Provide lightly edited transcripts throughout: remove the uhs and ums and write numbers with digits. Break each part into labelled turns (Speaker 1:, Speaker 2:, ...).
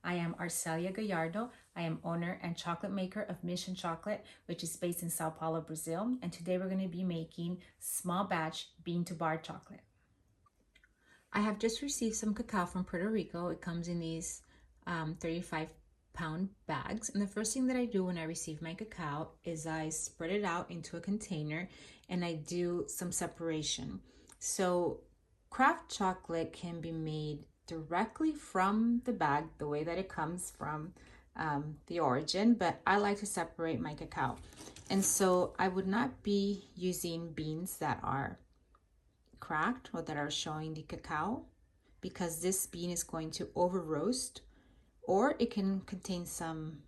Speaker 1: I am Arcelia Gallardo. I am owner and chocolate maker of Mission Chocolate, which is based in Sao Paulo, Brazil. And today we're going to be making small batch bean to bar chocolate. I have just received some cacao from Puerto Rico. It comes in these 35-pound bags. And the first thing that I do when I receive my cacao is I spread it out into a container and I do some separation. So craft chocolate can be made directly from the bag, the way that it comes from the origin, but I like to separate my cacao. And so I would not be using beans that are cracked or that are showing the cacao, because this bean is going to over roast, or it can contain some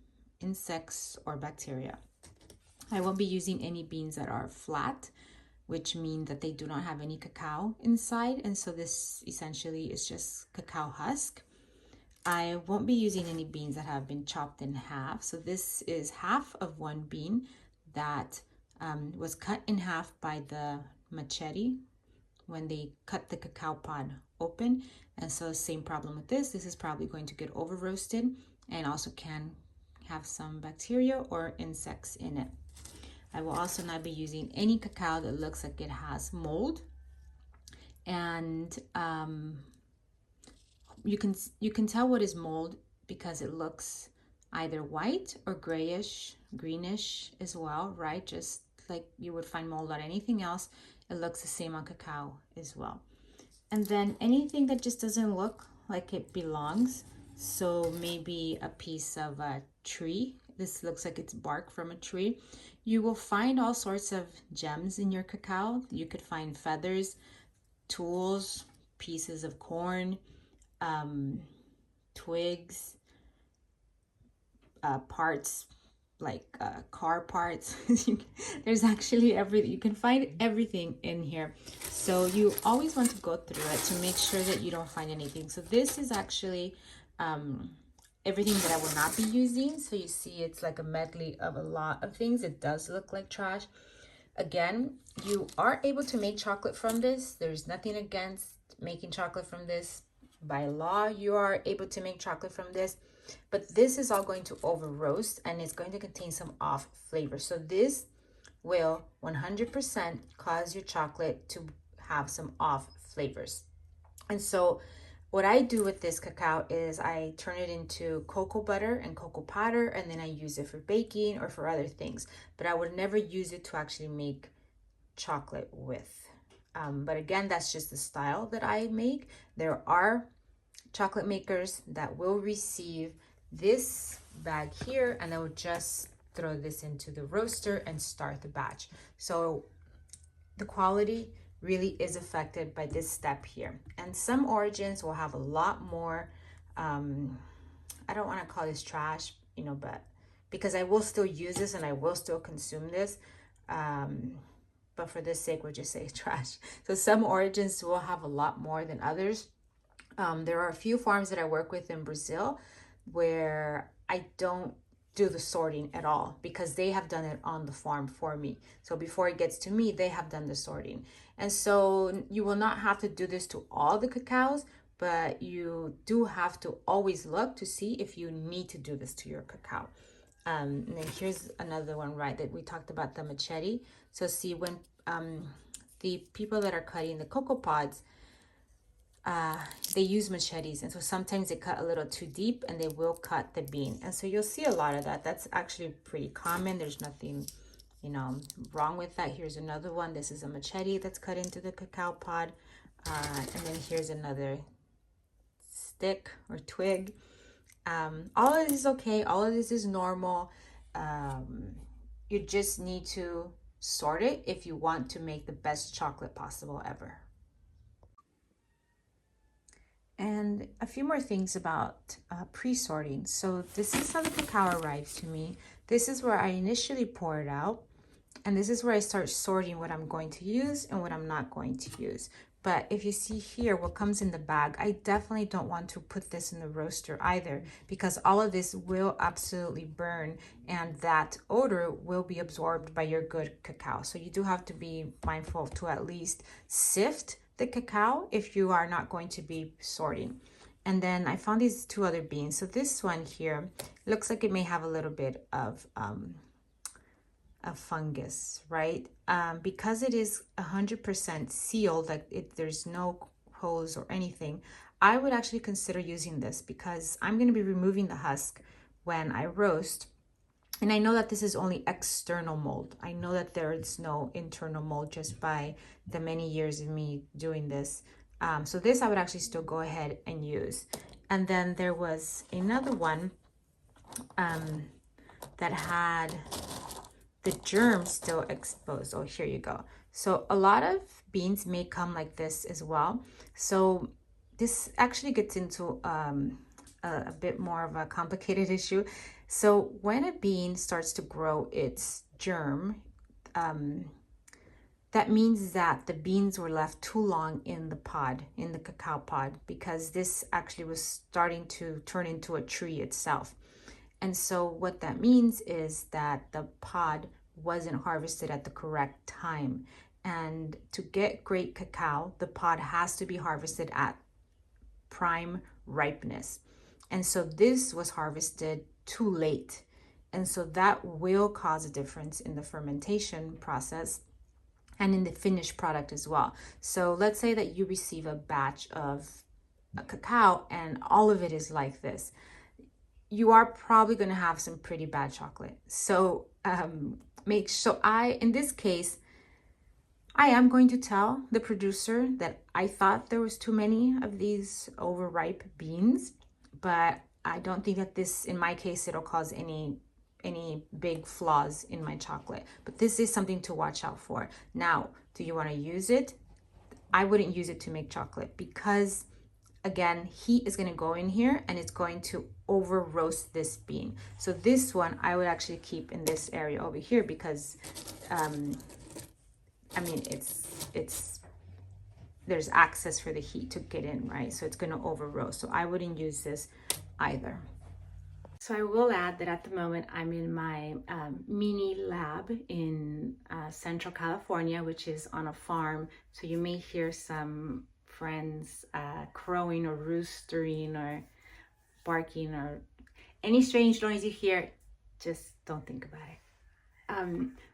Speaker 1: insects or bacteria. I won't be using any beans that are flat, which mean that they do not have any cacao inside, and so this essentially is just cacao husk. I won't be using any beans that have been chopped in half. So this is half of one bean that was cut in half by the machete when they cut the cacao pod open. And so same problem with this. This is probably going to get over roasted and also can have some bacteria or insects in it. I will also not be using any cacao that looks like it has mold. And you can tell what is mold because it looks either white or grayish, greenish as well, right? Just like you would find mold on anything else, it looks the same on cacao as well. And then anything that just doesn't look like it belongs, so maybe a piece of a tree, this looks like it's bark from a tree, you will find all sorts of gems in your cacao. You could find feathers, tools, pieces of corn, twigs, parts like car parts. There's actually everything. You can find everything in here. So you always want to go through it to make sure that you don't find anything. So this is actually everything that I will not be using. So you see it's like a medley of a lot of things. It does look like trash. Again, you are able to make chocolate from this. There's nothing against making chocolate from this. By law, you are able to make chocolate from this, but this is all going to over roast and it's going to contain some off flavor. So this will 100% cause your chocolate to have some off flavors. And so what I do with this cacao is I turn it into cocoa butter and cocoa powder, and then I use it for baking or for other things. But I would never use it to actually make chocolate with. But again, that's just the style that I make. There are chocolate makers that will receive this bag here and I will just throw this into the roaster and start the batch. So the quality really is affected by this step here. And some origins will have a lot more, I don't want to call this trash, but because I will still use this and I will still consume this. But for this sake, we'll just say trash. So some origins will have a lot more than others. There are a few farms that I work with in Brazil where I don't do the sorting at all because they have done it on the farm for me. So before it gets to me, they have done the sorting. And so you will not have to do this to all the cacaos, but you do have to always look to see if you need to do this to your cacao. And then here's another one, right, that we talked about, the machete. So see, when the people that are cutting the cocoa pods, they use machetes, and so sometimes they cut a little too deep and they will cut the bean, and so you'll see a lot of that. That's actually pretty common. There's nothing wrong with that. Here's another one. This is a machete that's cut into the cacao pod, and then here's another stick or twig. All of this is okay. All of this is normal. You just need to sort it if you want to make the best chocolate possible ever. And a few more things about pre-sorting. So this is how the cacao arrives to me. This is where I initially pour it out. And this is where I start sorting what I'm going to use and what I'm not going to use. But if you see here what comes in the bag, I definitely don't want to put this in the roaster either, because all of this will absolutely burn and that odor will be absorbed by your good cacao. So you do have to be mindful to at least sift the cacao if you are not going to be sorting. And then I found these two other beans. So this one here looks like it may have a little bit of fungus, right? Because it is 100% sealed, like there's no hose or anything, I would actually consider using this because I'm going to be removing the husk when I roast. And I know that this is only external mold. I know that there is no internal mold just by the many years of me doing this. So this I would actually still go ahead and use. And then there was another one that had the germs still exposed. Oh, here you go. So a lot of beans may come like this as well. So this actually gets into a bit more of a complicated issue. So when a bean starts to grow its germ, that means that the beans were left too long in the pod, in the cacao pod, because this actually was starting to turn into a tree itself. And so what that means is that the pod wasn't harvested at the correct time. And to get great cacao, the pod has to be harvested at prime ripeness. And so this was harvested too late. And so that will cause a difference in the fermentation process and in the finished product as well. So let's say that you receive a batch of cacao and all of it is like this. You are probably going to have some pretty bad chocolate. So in this case, I am going to tell the producer that I thought there was too many of these overripe beans, but I don't think that this, in my case, it'll cause any big flaws in my chocolate. But this is something to watch out for. Now, do you want to use it? I wouldn't use it to make chocolate because, again, heat is going to go in here and it's going to over roast this bean. So this one I would actually keep in this area over here because I mean it's there's access for the heat to get in, right? So it's going to over roast. So I wouldn't use this either. So I will add that at the moment I'm in my mini lab in Central California, which is on a farm. So you may hear some friends crowing or roostering or barking or any strange noise you hear, just don't think about it.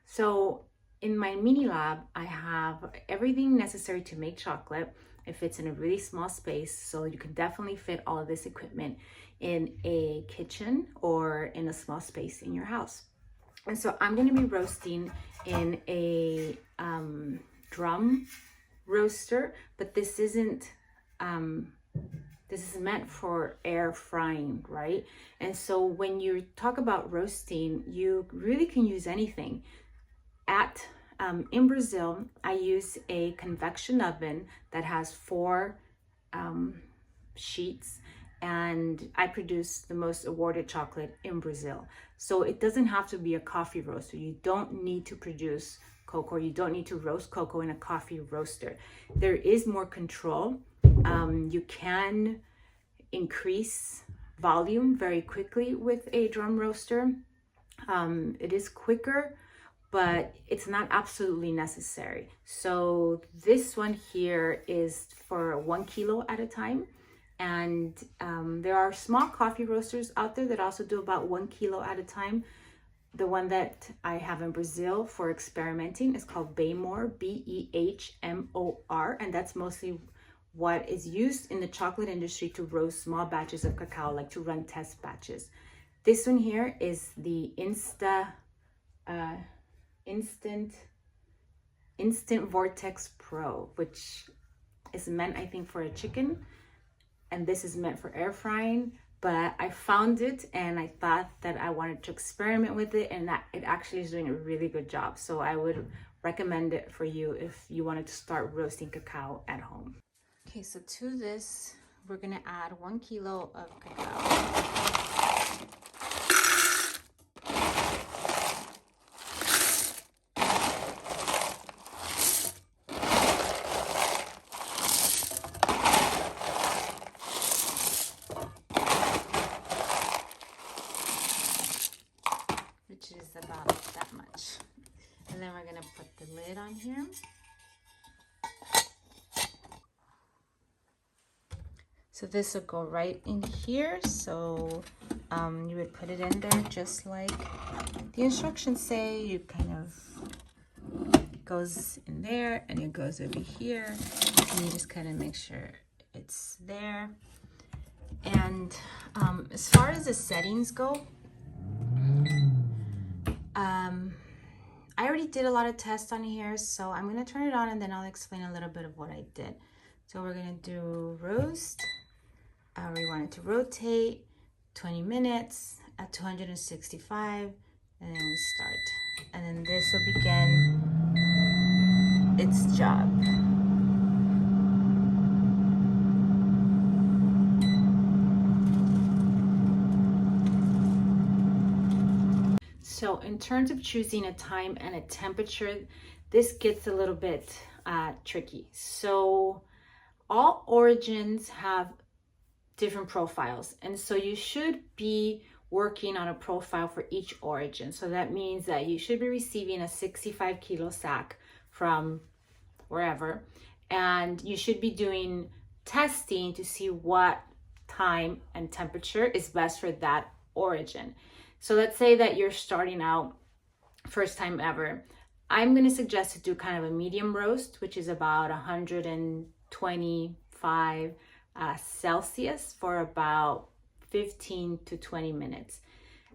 Speaker 1: So in my mini lab, I have everything necessary to make chocolate. It fits in a really small space, so you can definitely fit all of this equipment in a kitchen or in a small space in your house. And so I'm going to be roasting in a drum roaster, but this isn't this is meant for air frying, right? And so when you talk about roasting, you really can use anything. In Brazil, I use a convection oven that has 4 sheets, and I produce the most awarded chocolate in Brazil. So it doesn't have to be a coffee roaster. You don't need to produce cocoa. You don't need to roast cocoa in a coffee roaster. There is more control. You can increase volume very quickly with a drum roaster. It is quicker, but it's not absolutely necessary. So this one here is for 1 kilo at a time. And there are small coffee roasters out there that also do about 1 kilo at a time. The one that I have in Brazil for experimenting is called Behmor, Behmor, and that's mostly what is used in the chocolate industry to roast small batches of cacao, like to run test batches. This one here is the Instant Vortex Pro, which is meant, I think, for a chicken, and this is meant for air frying. But I found it and I thought that I wanted to experiment with it, and that it actually is doing a really good job. So I would recommend it for you if you wanted to start roasting cacao at home. Okay, so to this, we're gonna add 1 kilo of cacao. Which is about that much. And then we're gonna put the lid on here. So this will go right in here. So you would put it in there just like the instructions say. You kind of, it goes in there and it goes over here. And you just kind of make sure it's there. And as far as the settings go, I already did a lot of tests on here, so I'm gonna turn it on and then I'll explain a little bit of what I did. So we're gonna do roast. We want it to rotate 20 minutes at 265, and then we start. And then this will begin its job. So in terms of choosing a time and a temperature, this gets a little bit tricky. So all origins have different profiles, and so you should be working on a profile for each origin. So that means that you should be receiving a 65 kilo sack from wherever, and you should be doing testing to see what time and temperature is best for that origin. So let's say that you're starting out first time ever. I'm going to suggest to do kind of a medium roast, which is about 125 Celsius for about 15 to 20 minutes.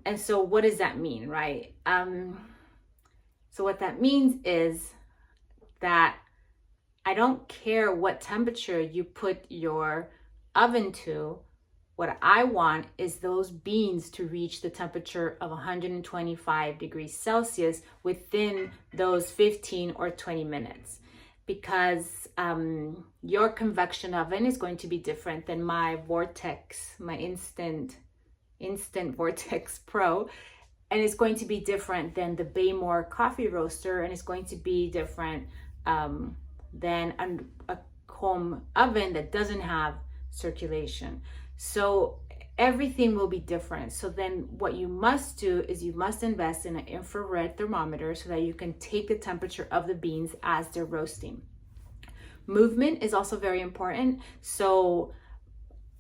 Speaker 1: And so what does that mean, right? So what that means is that I don't care what temperature you put your oven to. What I want is those beans to reach the temperature of 125 degrees Celsius within those 15 or 20 minutes, because your convection oven is going to be different than my Vortex, my Instant Vortex Pro, and it's going to be different than the Baymore coffee roaster, and it's going to be different than a home oven that doesn't have circulation. So everything will be different. So then what you must do is you must invest in an infrared thermometer so that you can take the temperature of the beans as they're roasting. Movement is also very important. So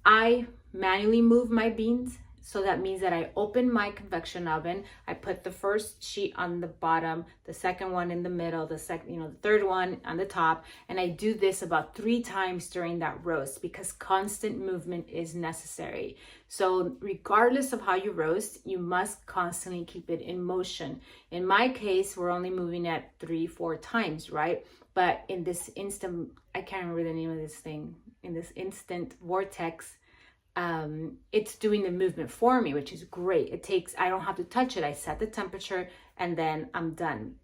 Speaker 1: I manually move my beans. So that means that I open my convection oven, I put the first sheet on the bottom, the second one in the middle, the third one on the top, and I do this about 3 times during that roast because constant movement is necessary. So regardless of how you roast, you must constantly keep it in motion. In my case, we're only moving it 3-4 times, right? But in this instant, I can't remember the name of this thing, in this Instant Vortex, it's doing the movement for me, which is great. I don't have to touch it. I set the temperature and then I'm done.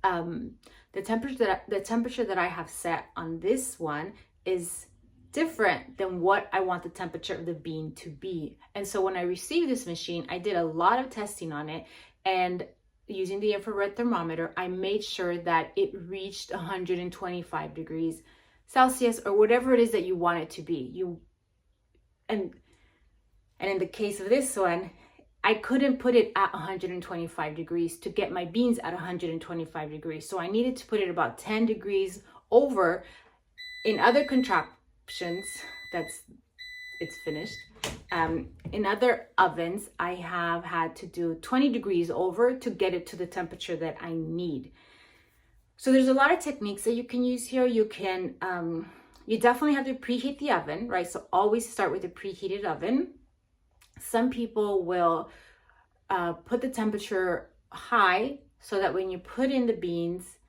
Speaker 1: The temperature that I have set on this one is different than what I want the temperature of the bean to be. And so when I received this machine, I did a lot of testing on it, and using the infrared thermometer, I made sure that it reached 125 degrees Celsius or whatever it is that you want it to be. And in the case of this one, I couldn't put it at 125 degrees to get my beans at 125 degrees. So I needed to put it about 10 degrees over. In other contraptions, it's finished. In other ovens, I have had to do 20 degrees over to get it to the temperature that I need. So there's a lot of techniques that you can use here. You can, you definitely have to preheat the oven, right? So always start with a preheated oven. Some people will put the temperature high so that when you put in the beans,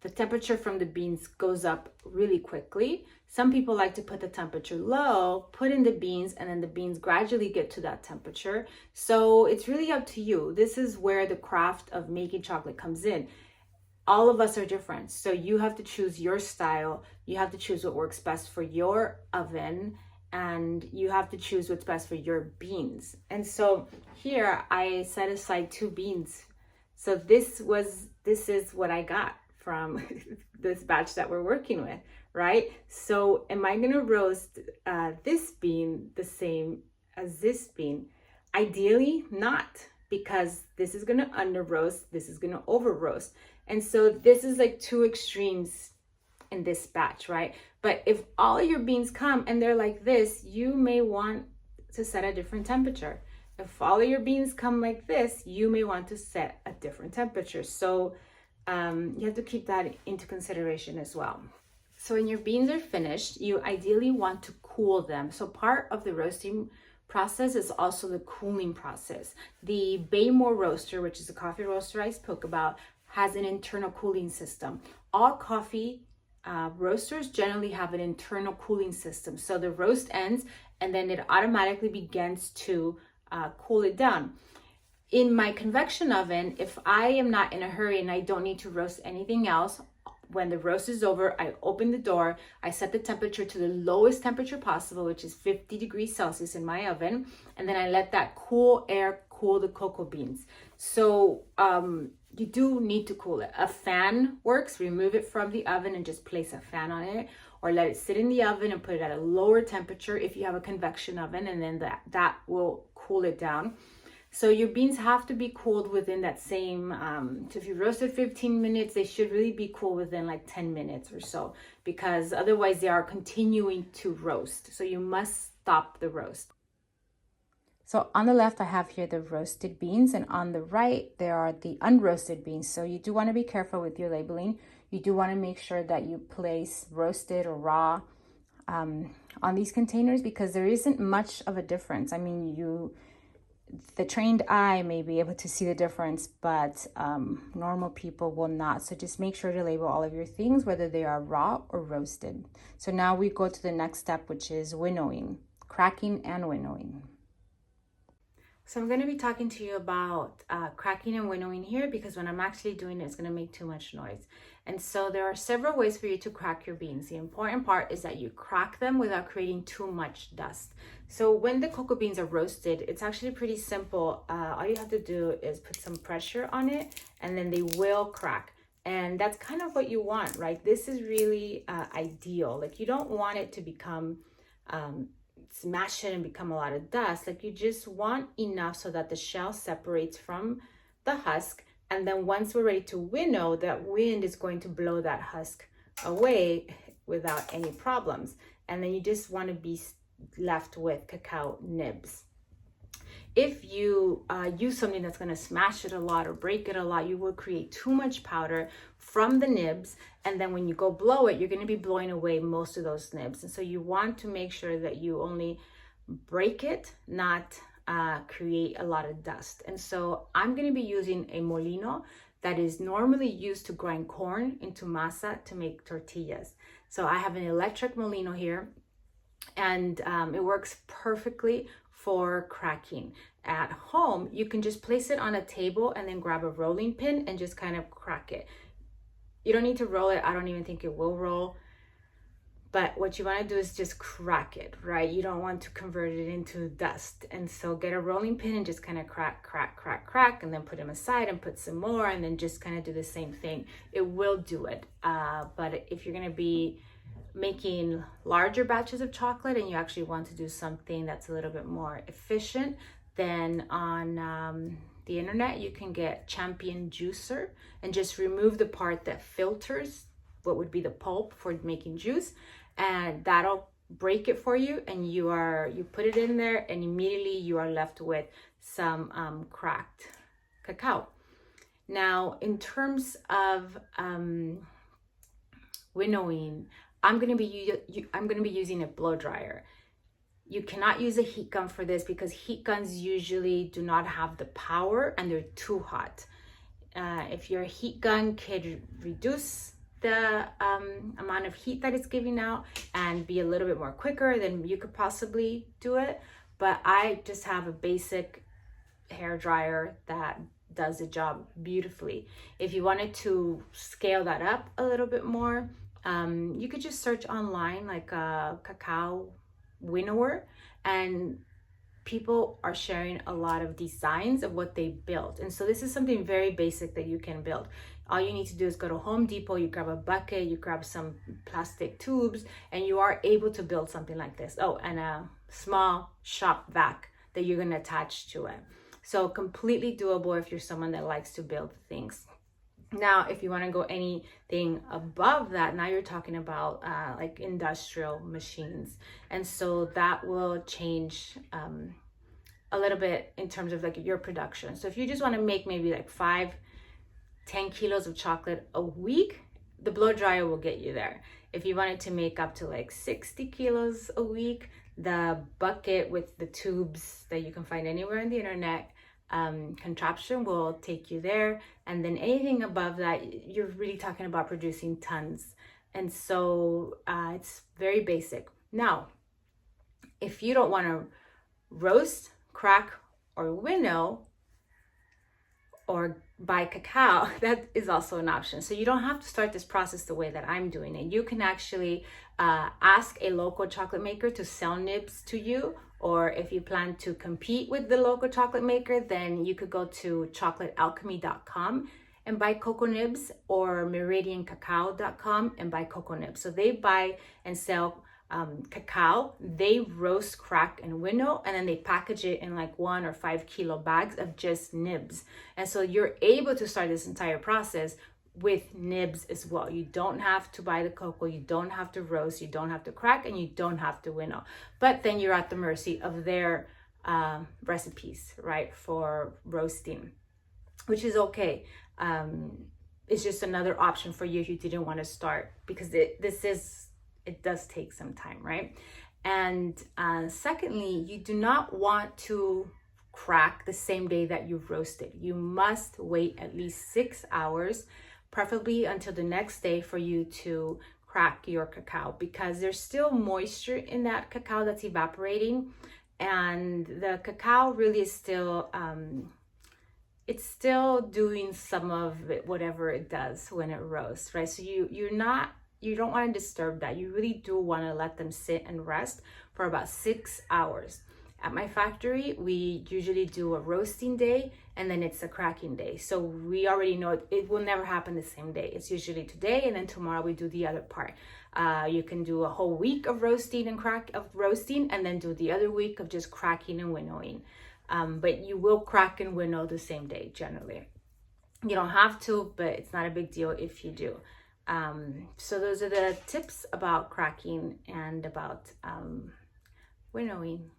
Speaker 1: the temperature from the beans goes up really quickly. Some people like to put the temperature low, put in the beans, and then the beans gradually get to that temperature. So it's really up to you. This is where the craft of making chocolate comes in. All of us are different. So you have to choose your style. You have to choose what works best for your oven, and you have to choose what's best for your beans. And so here I set aside 2 beans. So this is what I got from this batch that we're working with, right? So am I gonna roast this bean the same as this bean? Ideally not, because this is gonna under roast, this is gonna over roast. And so this is like 2 extremes in this batch, right? But if all your beans come and they're like this, you may want to set a different temperature. If all of your beans come like this, you may want to set a different temperature. So you have to keep that into consideration as well. So when your beans are finished, you ideally want to cool them. So part of the roasting process is also the cooling process. The Baymore roaster, which is the coffee roaster I spoke about, has an internal cooling system. All coffee roasters generally have an internal cooling system. So the roast ends and then it automatically begins to cool it down. In my convection oven, if I am not in a hurry and I don't need to roast anything else, when the roast is over, I open the door, I set the temperature to the lowest temperature possible, which is 50 degrees Celsius in my oven, and then I let that cool air cool the cocoa beans. So you do need to cool it. A fan works. Remove it from the oven and just place a fan on it, or let it sit in the oven and put it at a lower temperature if you have a convection oven, and then that will cool it down. So your beans have to be cooled within that same, so if you roasted 15 minutes, they should really be cool within like 10 minutes or so, because otherwise they are continuing to roast. So you must stop the roast. So on the left, I have here the roasted beans, and on the right, there are the unroasted beans. So you do want to be careful with your labeling. You do want to make sure that you place roasted or raw on these containers, because there isn't much of a difference. I mean, the trained eye may be able to see the difference, but normal people will not. So just make sure to label all of your things, whether they are raw or roasted. So now we go to the next step, which is winnowing, cracking and winnowing. So I'm going to be talking to you about cracking and winnowing here, because when I'm actually doing it, it's going to make too much noise. And so there are several ways for you to crack your beans. The important part is that you crack them without creating too much dust. So when the cocoa beans are roasted, it's actually pretty simple. All you have to do is put some pressure on it, and then they will crack. And that's kind of what you want, right? This is really ideal. Like, you don't want it to become smash it and become a lot of dust. Like, you just want enough so that the shell separates from the husk, and then once we're ready to winnow, that wind is going to blow that husk away without any problems, and then you just want to be left with cacao nibs. If you use something that's going to smash it a lot or break it a lot, you will create too much powder from the nibs, and then when you go blow it, you're going to be blowing away most of those nibs. And so you want to make sure that you only break it, not create a lot of dust. And so I'm going to be using a molino that is normally used to grind corn into masa to make tortillas. So I have an electric molino here, and it works perfectly for cracking. At home, you can just place it on a table and then grab a rolling pin and just kind of crack it. You don't need to roll it. I don't even think it will roll. But what you want to do is just crack it, right? You don't want to convert it into dust. And so get a rolling pin and just kind of crack, crack, crack, crack, and then put them aside and put some more, and then just kind of do the same thing. It will do it. But if you're going to be making larger batches of chocolate and you actually want to do something that's a little bit more efficient, then on the internet you can get Champion Juicer and just remove the part that filters what would be the pulp for making juice, and that'll break it for you, and you put it in there, and immediately you are left with some cracked cacao. Now, in terms of winnowing, I'm going to be using a blow dryer. You cannot use a heat gun for this, because heat guns usually do not have the power and they're too hot. If your heat gun could reduce the amount of heat that it's giving out and be a little bit more quicker, then you could possibly do it. But I just have a basic hair dryer that does the job beautifully. If you wanted to scale that up a little bit more, you could just search online like a cacao winnower, and people are sharing a lot of designs of what they built. And so this is something very basic that you can build. All you need to do is go to Home Depot, you grab a bucket, you grab some plastic tubes, and you are able to build something like this. Oh, and a small shop vac that you're going to attach to it. So completely doable if you're someone that likes to build things. Now, if you want to go anything above that, now you're talking about like industrial machines. And so that will change a little bit in terms of like your production. So if you just want to make maybe like 5-10 kilos of chocolate a week, the blow dryer will get you there. If you wanted to make up to like 60 kilos a week, the bucket with the tubes that you can find anywhere on the internet contraption will take you there. And then anything above that, you're really talking about producing tons. And so it's very basic. Now, if you don't want to roast, crack, or winnow, or buy cacao, that is also an option. So you don't have to start this process the way that I'm doing it. You can actually ask a local chocolate maker to sell nibs to you, or if you plan to compete with the local chocolate maker, then you could go to chocolatealchemy.com and buy cocoa nibs, or meridiancacao.com and buy cocoa nibs. So they buy and sell cacao. They roast, crack, and winnow, and then they package it in like 1 or 5 kilo bags of just nibs. And so you're able to start this entire process with nibs as well. You don't have to buy the cocoa, you don't have to roast, you don't have to crack, and you don't have to winnow. But then you're at the mercy of their recipes, right, for roasting, which is okay. It's just another option for you if you didn't want to start, because it does take some time, right? And secondly, you do not want to crack the same day that you've roasted. You must wait at least 6 hours, preferably until the next day, for you to crack your cacao, because there's still moisture in that cacao that's evaporating, and the cacao really is still it's still doing some of it, whatever it does when it roasts, right? So you don't want to disturb that. You really do want to let them sit and rest for about 6 hours. At my factory, we usually do a roasting day and then it's a cracking day. So we already know it will never happen the same day. It's usually today, and then tomorrow we do the other part. You can do a whole week of roasting and then do the other week of just cracking and winnowing. But you will crack and winnow the same day generally. You don't have to, but it's not a big deal if you do. So those are the tips about cracking and about winnowing.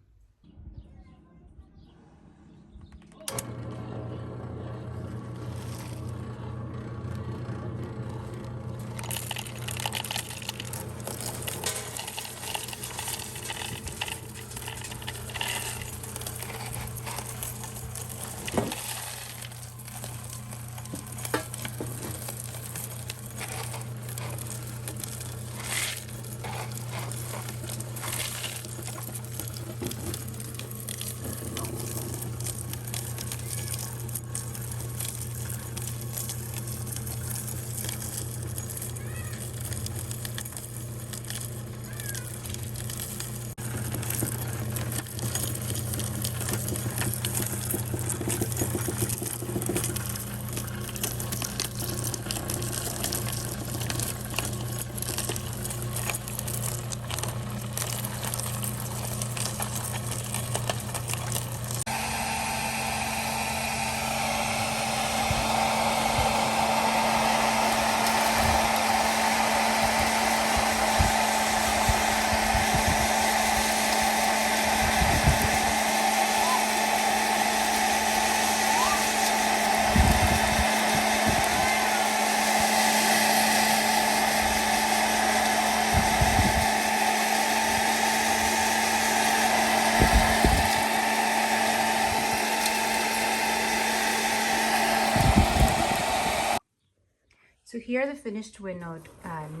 Speaker 1: So here are the finished winnowed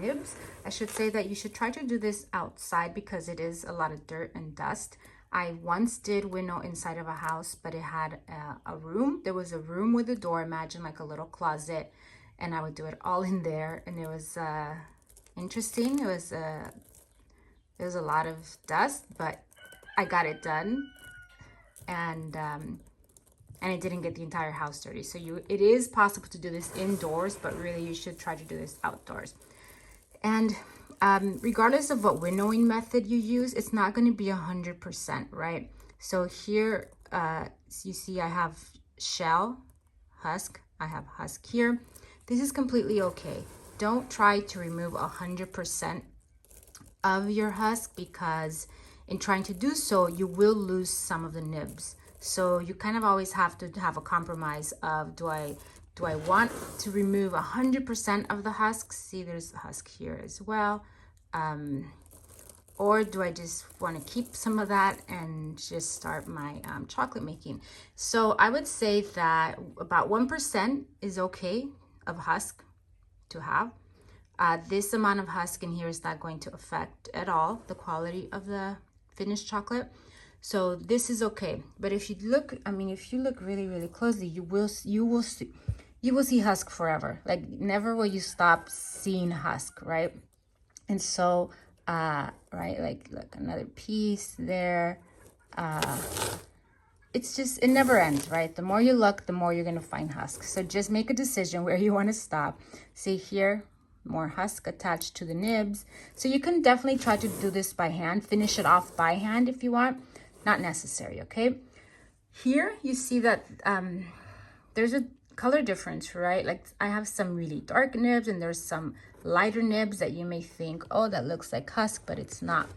Speaker 1: nibs. I should say that you should try to do this outside because it is a lot of dirt and dust. I once did winnow inside of a house, but it had a room. There was a room with a door, imagine like a little closet, and I would do it all in there, and it was interesting. It was there was a lot of dust, but I got it done, and it didn't get the entire house dirty. So it is possible to do this indoors, but really you should try to do this outdoors. And regardless of what winnowing method you use, it's not going to be 100%, right? So here you see I have shell, husk. I have husk here. this is completely okay. Don't try to remove 100% of your husk, because in trying to do so, you will lose some of the nibs. So you kind of always have to have a compromise of, do I want to remove 100% of the husk? See, there's a husk here as well. Or do I just want to keep some of that and just start my chocolate making? So I would say that about 1% is okay of husk to have. This amount of husk in here is not going to affect at all the quality of the finished chocolate. So this is okay. But if you look, I mean, if you look really, really closely, you will see husk forever. Like, never will you stop seeing husk, right? And so, right, like, look, another piece there. It's just, it never ends, right? The more you look, the more you're gonna find husk. So just make a decision where you wanna stop. See here, more husk attached to the nibs. So you can definitely try to do this by hand, finish it off by hand if you want. Not necessary, okay? Here you see that there's a color difference, right? Like, I have some really dark nibs and there's some lighter nibs that you may think, oh, that looks like husk, but it's not.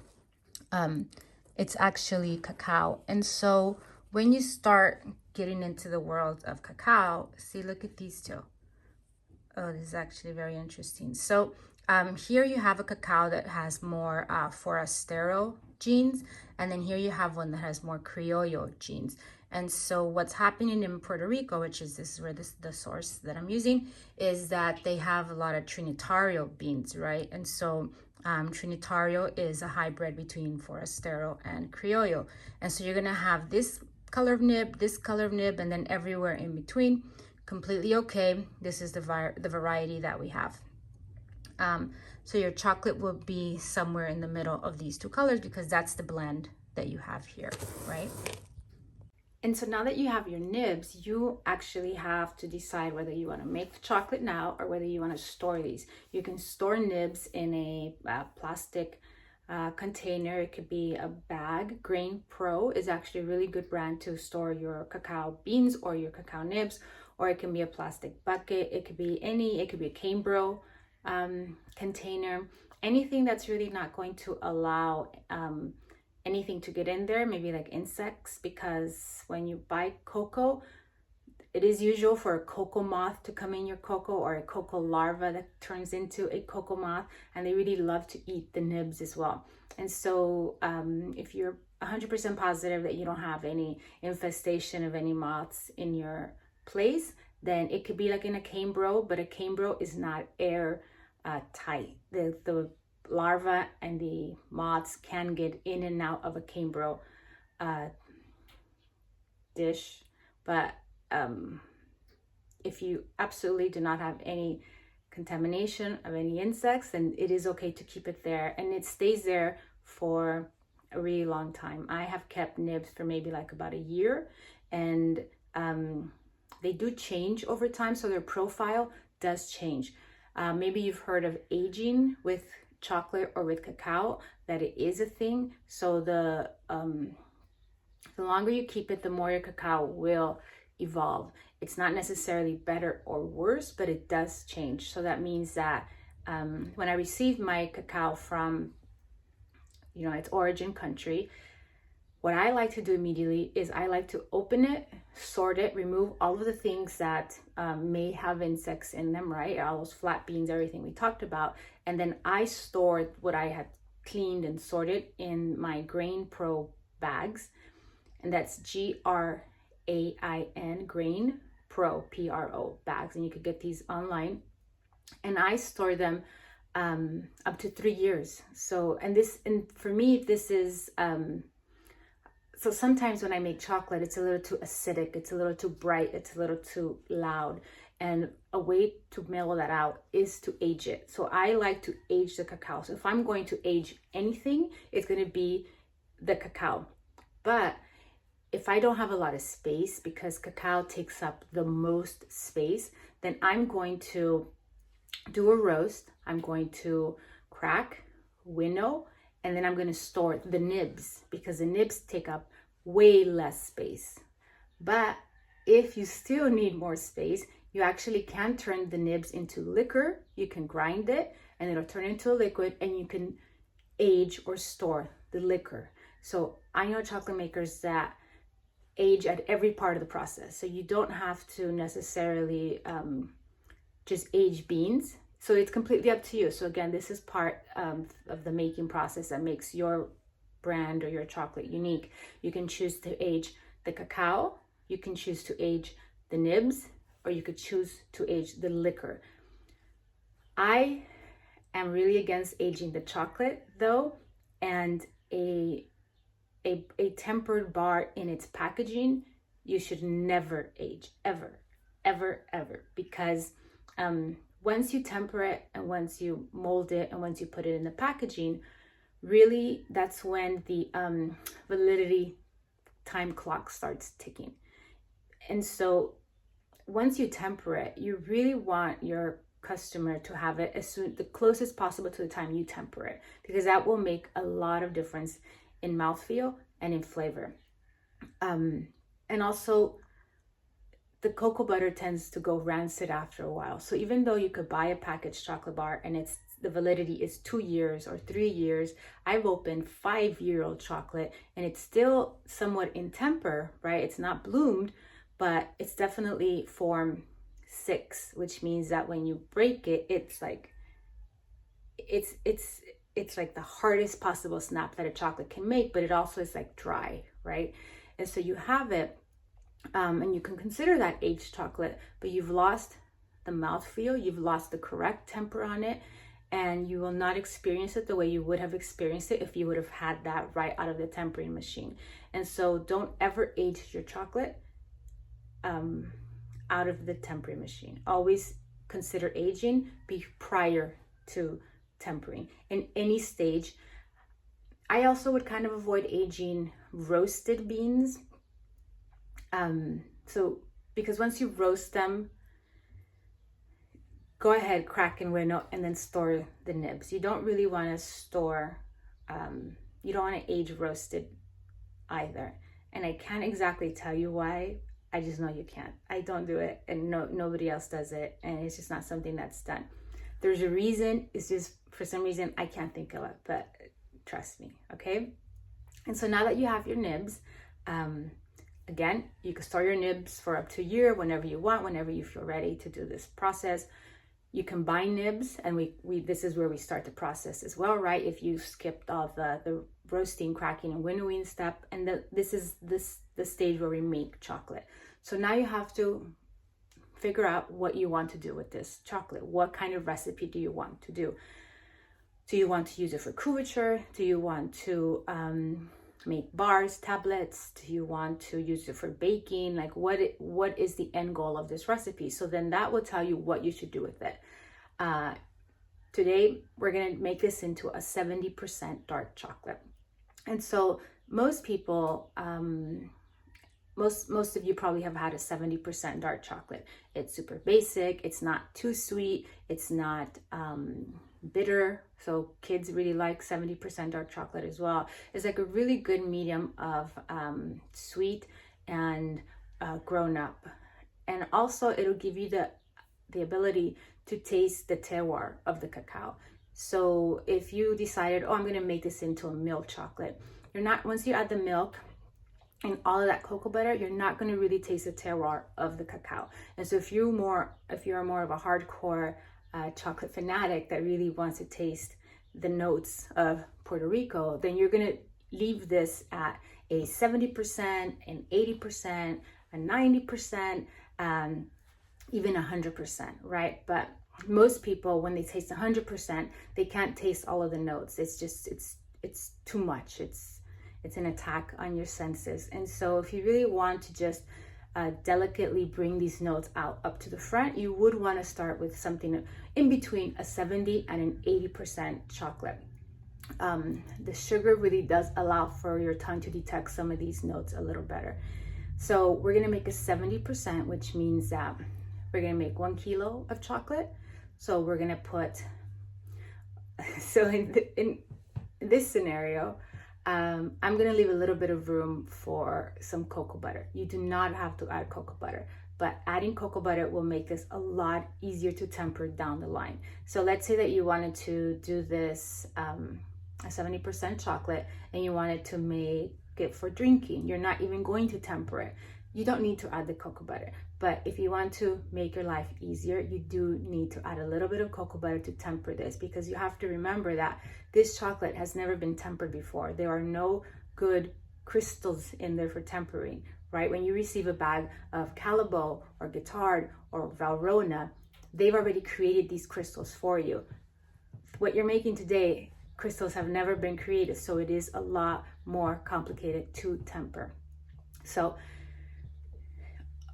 Speaker 1: It's actually cacao. And so when you start getting into the world of cacao, see, look at these two. Oh, this is actually very interesting. So here you have a cacao that has more forastero genes, and then here you have one that has more criollo genes. And so what's happening in Puerto Rico, which is this is where the source that I'm using, is that they have a lot of Trinitario beans, right? And so Trinitario is a hybrid between forastero and criollo. And so you're gonna have this color of nib, this color of nib, and then everywhere in between. Completely okay. This is the variety that we have. So your chocolate will be somewhere in the middle of these two colors, because that's the blend that you have here, right? And so now that you have your nibs, you actually have to decide whether you want to make the chocolate now or whether you want to store these. You can store nibs in a plastic container. It could be a bag. Grain Pro is actually a really good brand to store your cacao beans or your cacao nibs, or it can be a plastic bucket. It could be a Cambro container, anything that's really not going to allow anything to get in there, maybe like insects, because when you buy cocoa, it is usual for a cocoa moth to come in your cocoa, or a cocoa larva that turns into a cocoa moth, and they really love to eat the nibs as well. And so if you're 100% positive that you don't have any infestation of any moths in your place, then it could be like in a Cambro, but a Cambro is not air tight. The larva and the moths can get in and out of a Cambro dish, but if you absolutely do not have any contamination of any insects, then it is okay to keep it there, and it stays there for a really long time. I have kept nibs for maybe like about a year, and they do change over time, so their profile does change. Maybe you've heard of aging with chocolate or with cacao, that it is a thing. So the longer you keep it, the more your cacao will evolve. It's not necessarily better or worse, but it does change. So that means that when I received my cacao from, its origin country, what I like to do immediately is I like to open it, sort it, remove all of the things that may have insects in them, right? All those flat beans, everything we talked about. And then I store what I had cleaned and sorted in my Grain Pro bags. And that's GRAIN, Grain Pro, PRO bags. And you could get these online. And I store them up to 3 years. So, and for me, this is, so sometimes when I make chocolate, it's a little too acidic, it's a little too bright, it's a little too loud. And a way to mellow that out is to age it. So I like to age the cacao. So if I'm going to age anything, it's going to be the cacao. But if I don't have a lot of space, because cacao takes up the most space, then I'm going to do a roast. I'm going to crack, winnow, and then I'm going to store the nibs, because the nibs take up way less space. But if you still need more space, You actually can turn the nibs into liquor. You can grind it and it'll turn into a liquid, and you can age or store the liquor. So I know chocolate makers that age at every part of the process. So you don't have to necessarily just age beans. So it's completely up to you. So again, this is part of the making process that makes your brand or your chocolate unique. You can choose to age the cacao, you can choose to age the nibs, or you could choose to age the liquor. I am really against aging the chocolate though, and a tempered bar in its packaging, you should never age, ever, because once you temper it and once you mold it and once you put it in the packaging, really that's when the validity time clock starts ticking. And so once you temper it, you really want your customer to have it the closest possible to the time you temper it, because that will make a lot of difference in mouthfeel and in flavor. And also the cocoa butter tends to go rancid after a while. So even though you could buy a packaged chocolate bar and the validity is 2 years or 3 years, I've opened 5-year-old chocolate and it's still somewhat in temper, right? It's not bloomed, but it's definitely form 6, which means that when you break it, it's like it's like the hardest possible snap that a chocolate can make, but it also is like dry, right? And so you have it, and you can consider that aged chocolate, but you've lost the mouthfeel, you've lost the correct temper on it, and you will not experience it the way you would have experienced it if you would have had that right out of the tempering machine. And so don't ever age your chocolate out of the tempering machine. Always consider aging prior to tempering in any stage. I also would kind of avoid aging roasted beans. So because once you roast them, go ahead, crack and winnow, and then store the nibs. You don't really want to store, you don't want to age roasted either. And I can't exactly tell you why. I just know you can't. I don't do it, and nobody else does it, and it's just not something that's done. There's a reason. It's just for some reason I can't think of it, but trust me, okay? And so now that you have your nibs, again, you can store your nibs for up to a year, whenever you want, whenever you feel ready to do this process. You can buy nibs, and we this is where we start the process as well, right? If you skipped all the roasting, cracking, and winnowing step, and this is the stage where we make chocolate. So now you have to figure out what you want to do with this chocolate. What kind of recipe do you want to do? Do you want to use it for couverture? Do you want to make bars, tablets? Do you want to use it for baking? Like what is the end goal of this recipe? So then that will tell you what you should do with it. Today, we're gonna make this into a 70% dark chocolate. And so most people, most of you probably have had a 70% dark chocolate. It's super basic, it's not too sweet, it's not bitter. So kids really like 70% dark chocolate as well. It's like a really good medium of sweet and grown up. And also it'll give you the ability to taste the terroir of the cacao. So if you decided, oh, I'm gonna make this into a milk chocolate, once you add the milk and all of that cocoa butter, you're not going to really taste the terroir of the cacao. And so if you're more of a hardcore chocolate fanatic that really wants to taste the notes of Puerto Rico, then you're going to leave this at a 70%, an 80%, a 90%, even 100%, right? But most people, when they taste 100%, they can't taste all of the notes. It's just, it's too much. It's an attack on your senses. And so if you really want to just delicately bring these notes out up to the front, you would want to start with something in between a 70 and an 80% chocolate. The sugar really does allow for your tongue to detect some of these notes a little better. So we're going to make a 70%, which means that we're going to make 1 kilo of chocolate. So we're going to put, so in this scenario, I'm going to leave a little bit of room for some cocoa butter. You do not have to add cocoa butter, but adding cocoa butter will make this a lot easier to temper down the line. So let's say that you wanted to do this a 70% chocolate and you wanted to make it for drinking. You're not even going to temper it. You don't need to add the cocoa butter. But if you want to make your life easier, you do need to add a little bit of cocoa butter to temper this, because you have to remember that this chocolate has never been tempered before. There are no good crystals in there for tempering, right? When you receive a bag of Calabo or Guittard or Valrhona, they've already created these crystals for you. What you're making today, crystals have never been created, so it is a lot more complicated to temper. So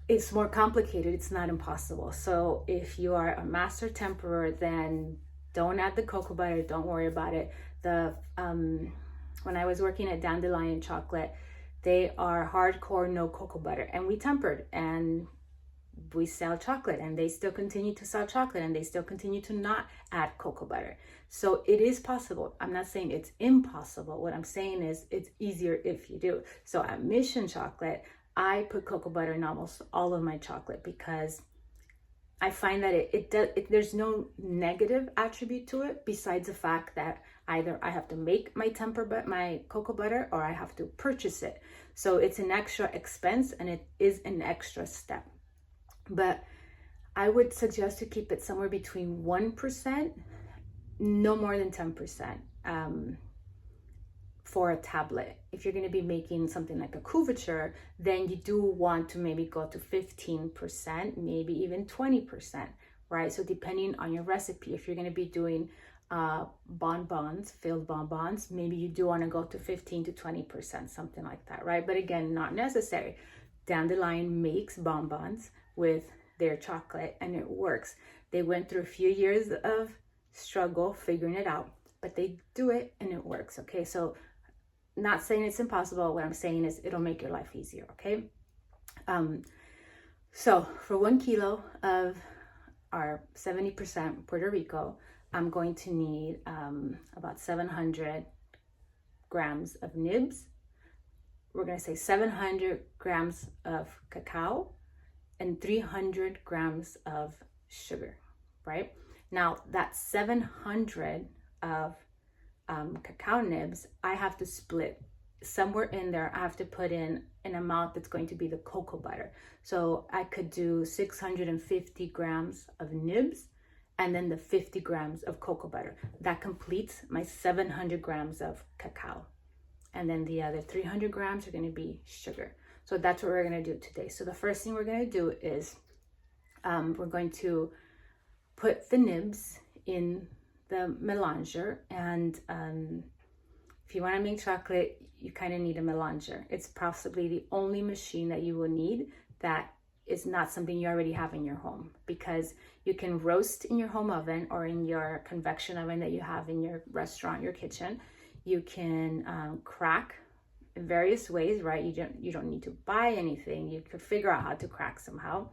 Speaker 1: it's more complicated, it's not impossible. So if you are a master temperer, then don't add the cocoa butter, don't worry about it. When I was working at Dandelion Chocolate, they are hardcore no cocoa butter, and we tempered and we sell chocolate, and they still continue to sell chocolate, and they still continue to not add cocoa butter. So it is possible. I'm not saying it's impossible. What I'm saying is it's easier if you do. So at Mission Chocolate, I put cocoa butter in almost all of my chocolate because I find that there's no negative attribute to it besides the fact that either I have to make my cocoa butter or I have to purchase it. So it's an extra expense and it is an extra step. But I would suggest to keep it somewhere between 1%, no more than 10%. For a tablet. If you're going to be making something like a couverture, then you do want to maybe go to 15%, maybe even 20%, right? So depending on your recipe, if you're going to be doing bonbons, filled bonbons, maybe you do want to go to 15 to 20%, something like that, right? But again, not necessary. Dandelion makes bonbons with their chocolate and it works. They went through a few years of struggle figuring it out, but they do it and it works, okay? So not saying it's impossible. What I'm saying is it'll make your life easier, okay? So for 1 kilo of our 70% Puerto Rico, I'm going to need about 700 grams of nibs. We're going to say 700 grams of cacao and 300 grams of sugar, right? Now that 700 of cacao nibs, I have to split somewhere in there. I have to put in an amount that's going to be the cocoa butter. So I could do 650 grams of nibs and then the 50 grams of cocoa butter. That completes my 700 grams of cacao. And then the other 300 grams are going to be sugar. So that's what we're going to do today. So the first thing we're going to do is we're going to put the nibs in the melanger, and if you want to make chocolate, you kind of need a melanger. It's possibly the only machine that you will need that is not something you already have in your home, because you can roast in your home oven or in your convection oven that you have in your restaurant, your kitchen. You can crack in various ways, right? You don't need to buy anything. You could figure out how to crack somehow.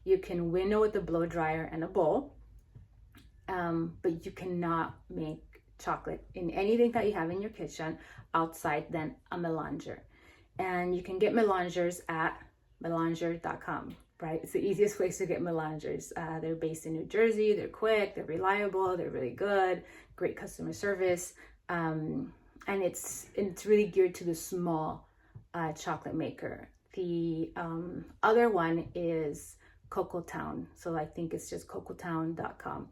Speaker 1: You can winnow with a blow dryer and a bowl. But you cannot make chocolate in anything that you have in your kitchen outside than a melanger. And you can get melangers at melanger.com, right? It's the easiest place to get melangers. They're based in New Jersey. They're quick, they're reliable, they're really good, great customer service. And it's really geared to the small chocolate maker. The other one is Cocoa Town. So I think it's just cocotown.com.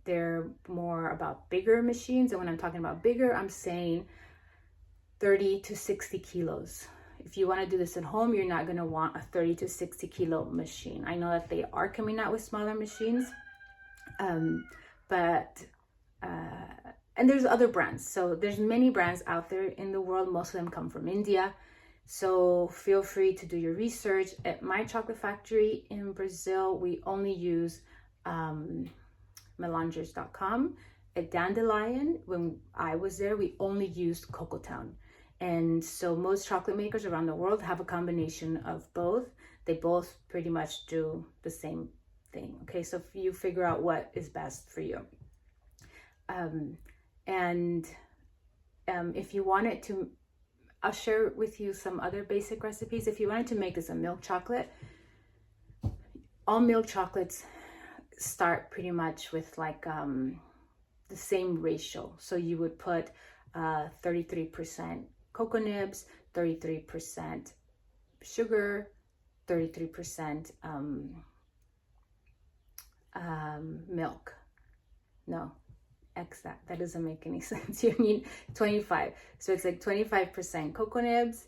Speaker 1: They're more about bigger machines, and when I'm talking about bigger, I'm saying 30 to 60 kilos. If you want to do this at home, you're not going to want a 30 to 60 kilo machine. I know that they are coming out with smaller machines, and there's other brands. So there's many brands out there in the world. Most of them come from India. So feel free to do your research. At my chocolate factory in Brazil, we only use melangers.com. At Dandelion, when I was there, we only used Cocoa Town. And so most chocolate makers around the world have a combination of both. They both pretty much do the same thing. Okay, so if you figure out what is best for you. If you wanted to, I'll share with you some other basic recipes. If you wanted to make this a milk chocolate,
Speaker 2: all milk chocolates start pretty much with like the same ratio. So you would put 33% cocoa nibs, 33% sugar, 33% milk. No, X that. That doesn't make any sense. You need 25. So it's like 25% cocoa nibs.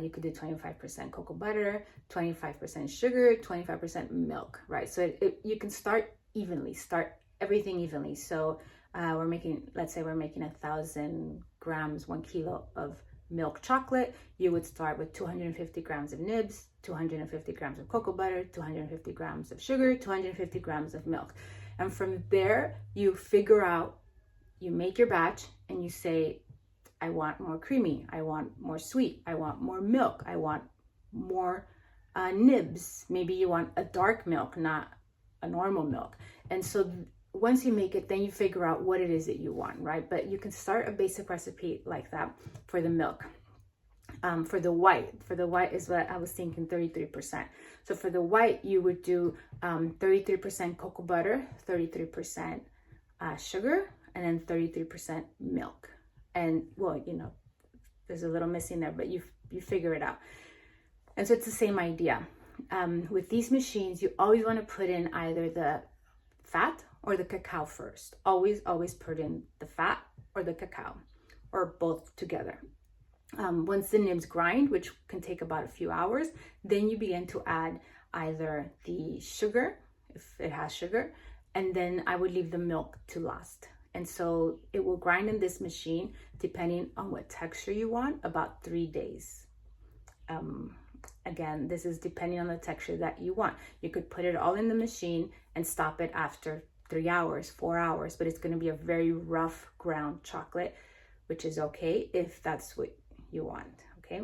Speaker 2: You could do 25% cocoa butter, 25% sugar, 25% milk, right? So you can start evenly, start everything evenly. So we're making, let's say we're making 1,000 grams, 1 kilo of milk chocolate. You would start with 250 grams of nibs, 250 grams of cocoa butter, 250 grams of sugar, 250 grams of milk. And from there, you figure out, you make your batch and you say, I want more creamy, I want more sweet, I want more milk, I want more nibs. Maybe you want a dark milk, not a normal milk. And so once you make it, then you figure out what it is that you want, right? But you can start a basic recipe like that for the milk. For the white is what I was thinking, 33%. So for the white, you would do 33% cocoa butter, 33% sugar, and then 33% milk. And well, you know, there's a little missing there, but you figure it out. And so it's the same idea. With these machines, you always want to put in either the fat or the cacao first. Always put in the fat or the cacao, or both together. Once the nibs grind, which can take about a few hours, then you begin to add either the sugar, if it has sugar, and then I would leave the milk to last. And so it will grind in this machine, depending on what texture you want, about 3 days. Again, this is depending on the texture that you want. You could put it all in the machine and stop it after 3 hours, 4 hours, but it's going to be a very rough ground chocolate, which is okay if that's what you want. Okay.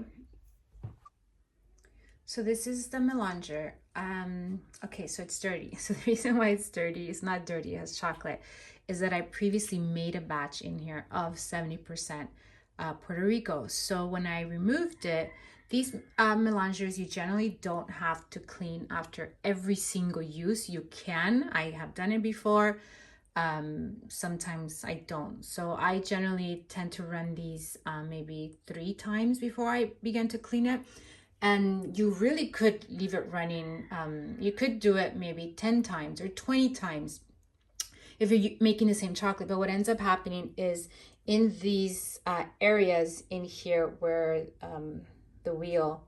Speaker 1: So this is the melanger. Okay, so it's dirty. So the reason why it's dirty, it's not dirty, it has chocolate, is that I previously made a batch in here of 70% Puerto Rico. So when I removed it, these melangers, you generally don't have to clean after every single use. You can, I have done it before. Sometimes I don't. So I generally tend to run these maybe 3 times before I begin to clean it. And you really could leave it running. You could do it maybe 10 times or 20 times if you're making the same chocolate. But what ends up happening is in these areas in here where the wheel,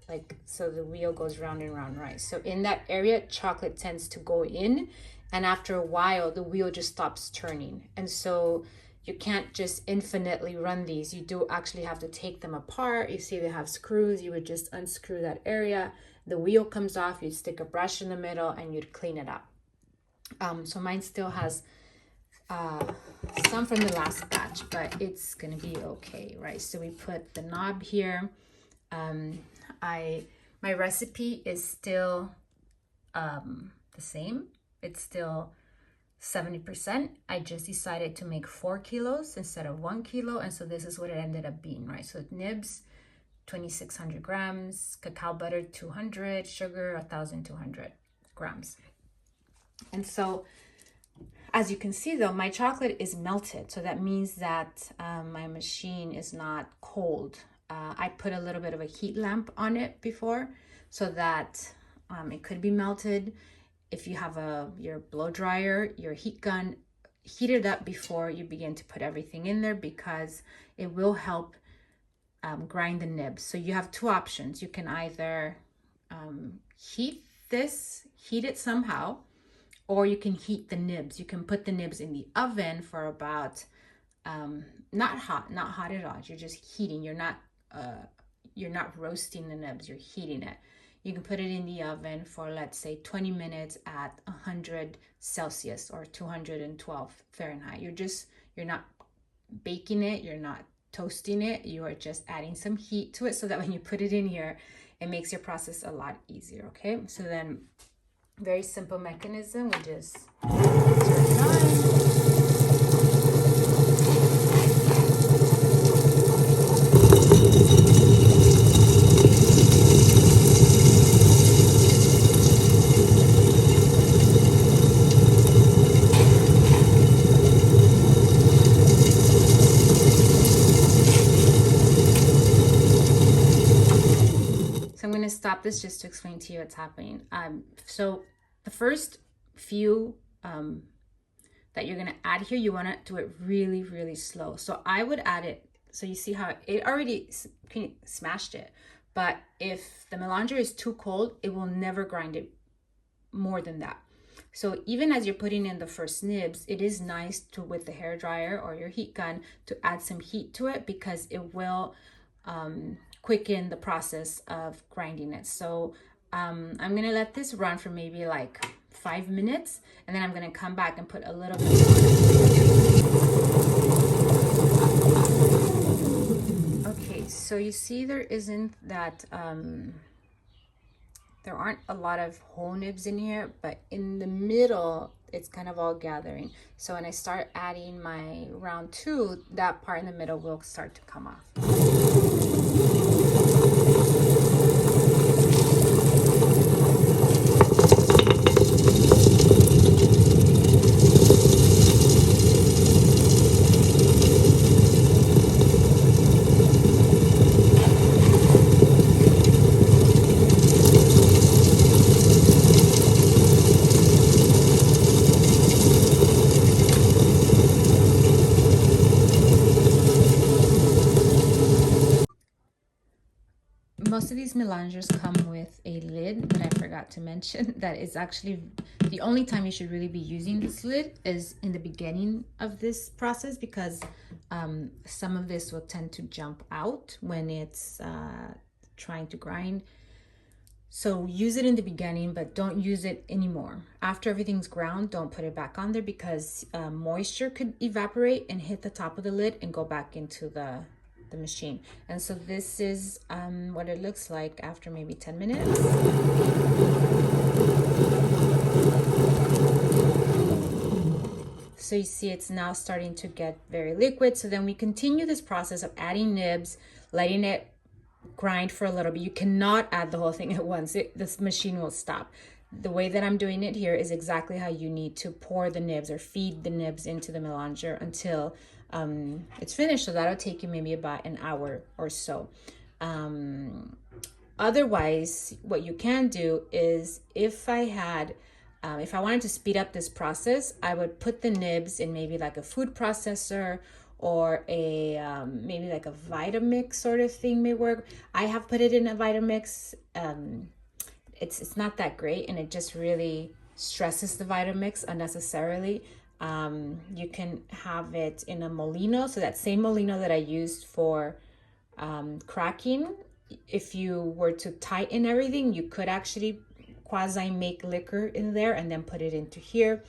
Speaker 1: like, so the wheel goes round and round, right? So in that area, chocolate tends to go in, and after a while, the wheel just stops turning. And so you can't just infinitely run these. You do actually have to take them apart. You see they have screws. You would just unscrew that area. The wheel comes off. You'd stick a brush in the middle and you'd clean it up. So mine still has some from the last batch, but it's gonna be okay, right? So we put the knob here. My recipe is still the same. It's still 70%. I just decided to make 4 kilos instead of 1 kilo, and so this is what it ended up being, right? So nibs, 2,600 grams, cacao butter, 200, sugar, 1,200 grams. And so, as you can see though, my chocolate is melted. So that means that my machine is not cold. I put a little bit of a heat lamp on it before so that it could be melted. If you have your blow dryer, your heat gun, heat it up before you begin to put everything in there, because it will help grind the nibs. So you have 2 options. You can either heat it somehow, or you can heat the nibs. You can put the nibs in the oven for about, not hot at all. You're just heating. You're not roasting the nibs, you're heating it. You can put it in the oven for, let's say, 20 minutes at 100 Celsius or 212 Fahrenheit. You're not baking it, you're not toasting it, you are just adding some heat to it so that when you put it in here, it makes your process a lot easier, okay? So then, very simple mechanism, we just turn it on. I'm going to stop this just to explain to you what's happening. So the first few that you're going to add here, you want to do it really, really slow. So I would add it. So you see how it already smashed it. But if the melanger is too cold, it will never grind it more than that. So even as you're putting in the first nibs, it is nice to, with the hair dryer or your heat gun, to add some heat to it, because it will quicken the process of grinding it. So I'm gonna let this run for maybe like 5 minutes, and then I'm gonna come back and put a little bit more. Okay, so you see there isn't that there aren't a lot of whole nibs in here, but in the middle it's kind of all gathering. So when I start adding my round 2, that part in the middle will start to come off. Most of these melangers come with a lid, but I forgot to mention that it's actually the only time you should really be using this lid is in the beginning of this process, because some of this will tend to jump out when it's trying to grind. So use it in the beginning, but don't use it anymore. After everything's ground, don't put it back on there, because moisture could evaporate and hit the top of the lid and go back into the machine. And so this is what it looks like after maybe 10 minutes. So you see it's now starting to get very liquid. So then we continue this process of adding nibs, letting it grind for a little bit. You cannot add the whole thing at once. This machine will stop. The way that I'm doing it here is exactly how you need to pour the nibs or feed the nibs into the melanger until it's finished. So that'll take you maybe about an hour or so. Otherwise, what you can do is, if I wanted to speed up this process, I would put the nibs in maybe like a food processor, or a maybe like a Vitamix sort of thing may work. I have put it in a Vitamix. It's not that great, and it just really stresses the Vitamix unnecessarily. You can have it in a molino, so that same molino that I used for cracking. If you were to tighten everything, you could actually quasi make liquor in there and then put it into here.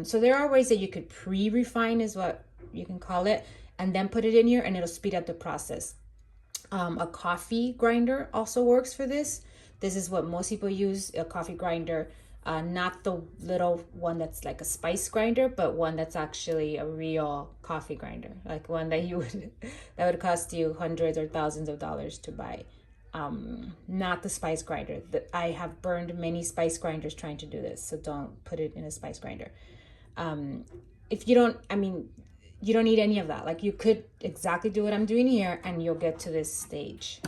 Speaker 1: So there are ways that you could pre-refine, is what you can call it, and then put it in here, and it'll speed up the process. A coffee grinder also works for this. This is what most people use, a coffee grinder, not the little one that's like a spice grinder, but one that's actually a real coffee grinder, like one that that would cost you hundreds or thousands of dollars to buy. Not the spice grinder. I have burned many spice grinders trying to do this, so don't put it in a spice grinder. If you don't, you don't need any of that. Like, you could exactly do what I'm doing here, and you'll get to this stage.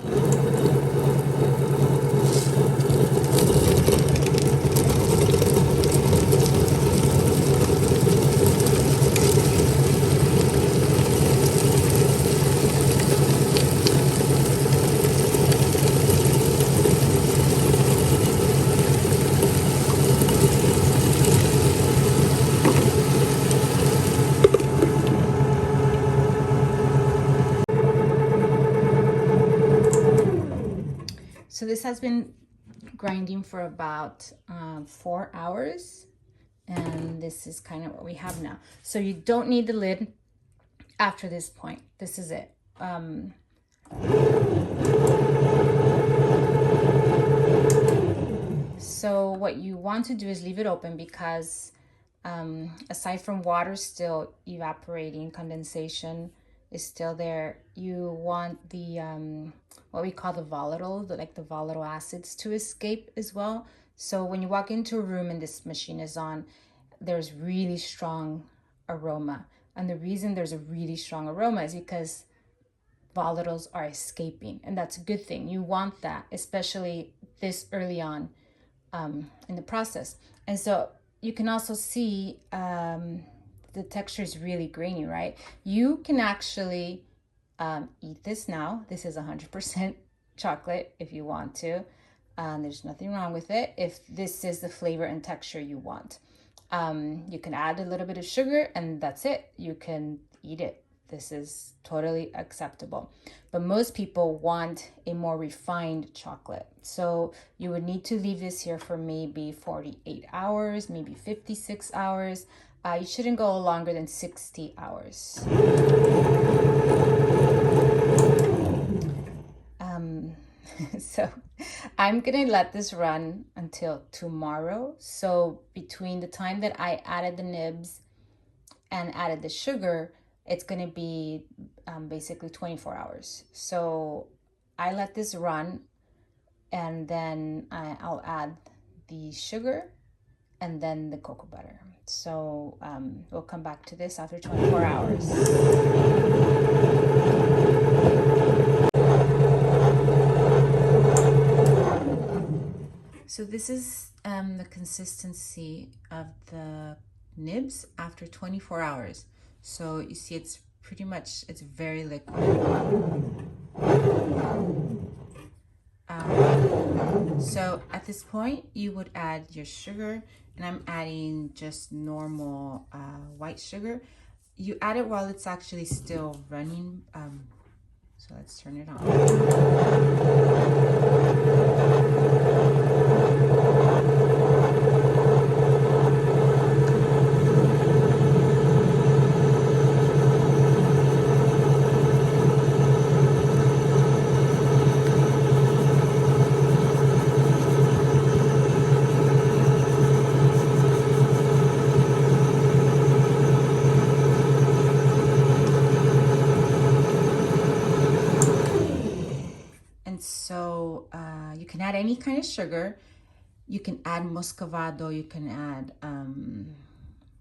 Speaker 1: So this has been grinding for about 4 hours, and this is kind of what we have now. So you don't need the lid after this point. This is it. So what you want to do is leave it open, because aside from water still evaporating, condensation is still there, you want the what we call the volatile, the volatile acids to escape as well. So when you walk into a room and this machine is on, there's really strong aroma. And the reason there's a really strong aroma is because volatiles are escaping, and that's a good thing. You want that, especially this early on in the process. And so you can also see the texture is really grainy, right? You can actually eat this now. This is 100% chocolate if you want to. There's nothing wrong with it if this is the flavor and texture you want. You can add a little bit of sugar and that's it. You can eat it. This is totally acceptable. But most people want a more refined chocolate. So you would need to leave this here for maybe 48 hours, maybe 56 hours. You shouldn't go longer than 60 hours. So I'm gonna let this run until tomorrow. So between the time that I added the nibs and added the sugar, it's gonna be basically 24 hours. So I let this run and then I'll add the sugar and then the cocoa butter. So we'll come back to this after 24 hours. So this is the consistency of the nibs after 24 hours. So you see it's pretty much, it's very liquid. So at this point you would add your sugar, and I'm adding just normal white sugar. You add it while it's actually still running. So let's turn it on. So you can add any kind of sugar. You can add muscovado, you can add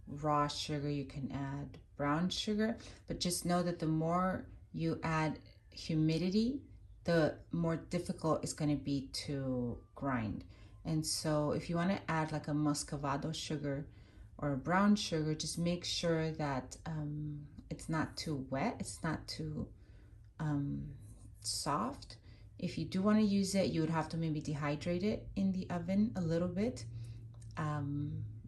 Speaker 1: raw sugar, you can add brown sugar, but just know that the more you add humidity, the more difficult it's going to be to grind. And so if you want to add like a muscovado sugar or a brown sugar, just make sure that it's not too wet, it's not too soft. If you do want to use it, you would have to maybe dehydrate it in the oven a little bit.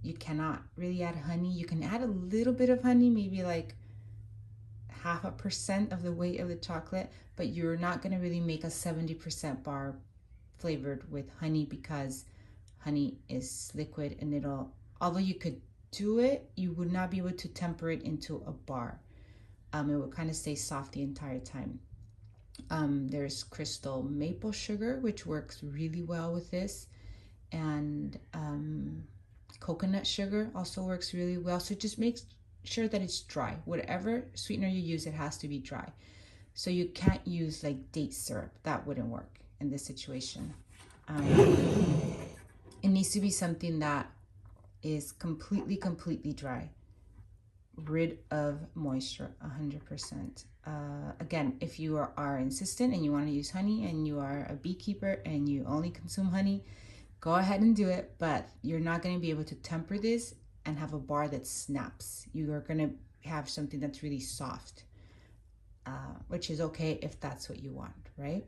Speaker 1: You cannot really add honey. You can add a little bit of honey, maybe like 0.5% of the weight of the chocolate, but you're not going to really make a 70% bar flavored with honey because honey is liquid and although you could do it, you would not be able to temper it into a bar. It would kind of stay soft the entire time. There's crystal maple sugar, which works really well with this, and coconut sugar also works really well. So just make sure that it's dry. Whatever sweetener you use, it has to be dry. So you can't use like date syrup. That wouldn't work in this situation. It needs to be something that is completely dry, rid of moisture 100%. Again, if you are insistent and you want to use honey and you are a beekeeper and you only consume honey, go ahead and do it, but you're not going to be able to temper this and have a bar that snaps. You are going to have something that's really soft, which is okay if that's what you want, right?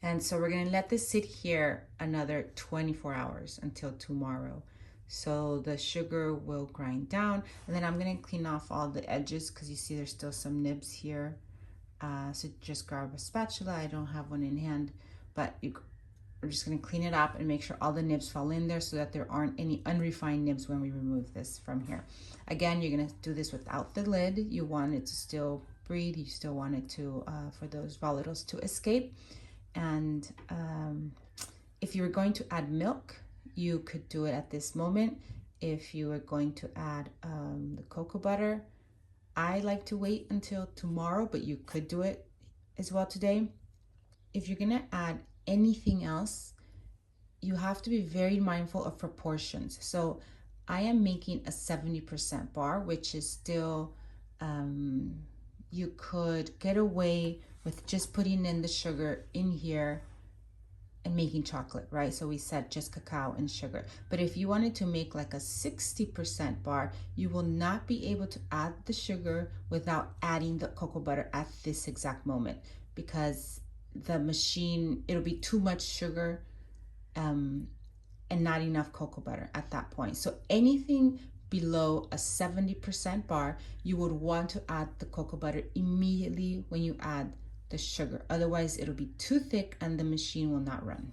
Speaker 1: And so we're going to let this sit here another 24 hours until tomorrow. So the sugar will grind down, and then I'm going to clean off all the edges because you see there's still some nibs here. So just grab a spatula. I don't have one in hand, but we're just going to clean it up and make sure all the nibs fall in there so that there aren't any unrefined nibs when we remove this from here. Again, you're going to do this without the lid. You want it to still breathe. You still want it to for those volatiles to escape. And if you were going to add milk, you could do it at this moment. If you are going to add the cocoa butter, I like to wait until tomorrow, but you could do it as well today. If you're gonna add anything else, you have to be very mindful of proportions. So I am making a 70% bar, which is still you could get away with just putting in the sugar in here and making chocolate, right? So we said just cacao and sugar. But if you wanted to make like a 60% bar, you will not be able to add the sugar without adding the cocoa butter at this exact moment, because the machine, it'll be too much sugar and not enough cocoa butter at that point. So anything below a 70% bar, you would want to add the cocoa butter immediately when you add the sugar. Otherwise, it'll be too thick and the machine will not run.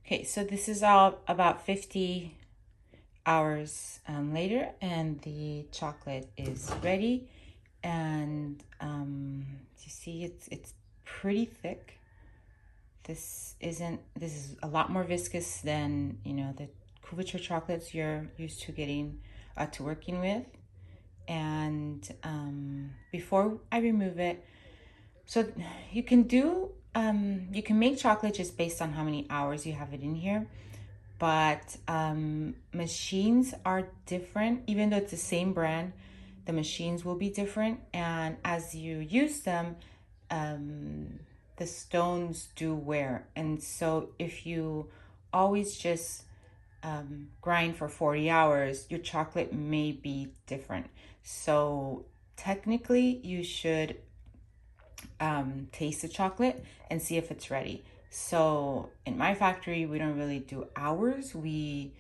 Speaker 1: Okay, so this is all about 50 hours later, and the chocolate is ready. And you see, it's pretty thick. This is a lot more viscous than, you know, the couverture chocolates you're used to getting to working with. And before I remove it, so you can do you can make chocolate just based on how many hours you have it in here, but machines are different. Even though it's the same brand, the machines will be different, and as you use them, the stones do wear. And so if you always just grind for 40 hours, your chocolate may be different. So technically you should taste the chocolate and see if it's ready. So in my factory, we don't really do hours. We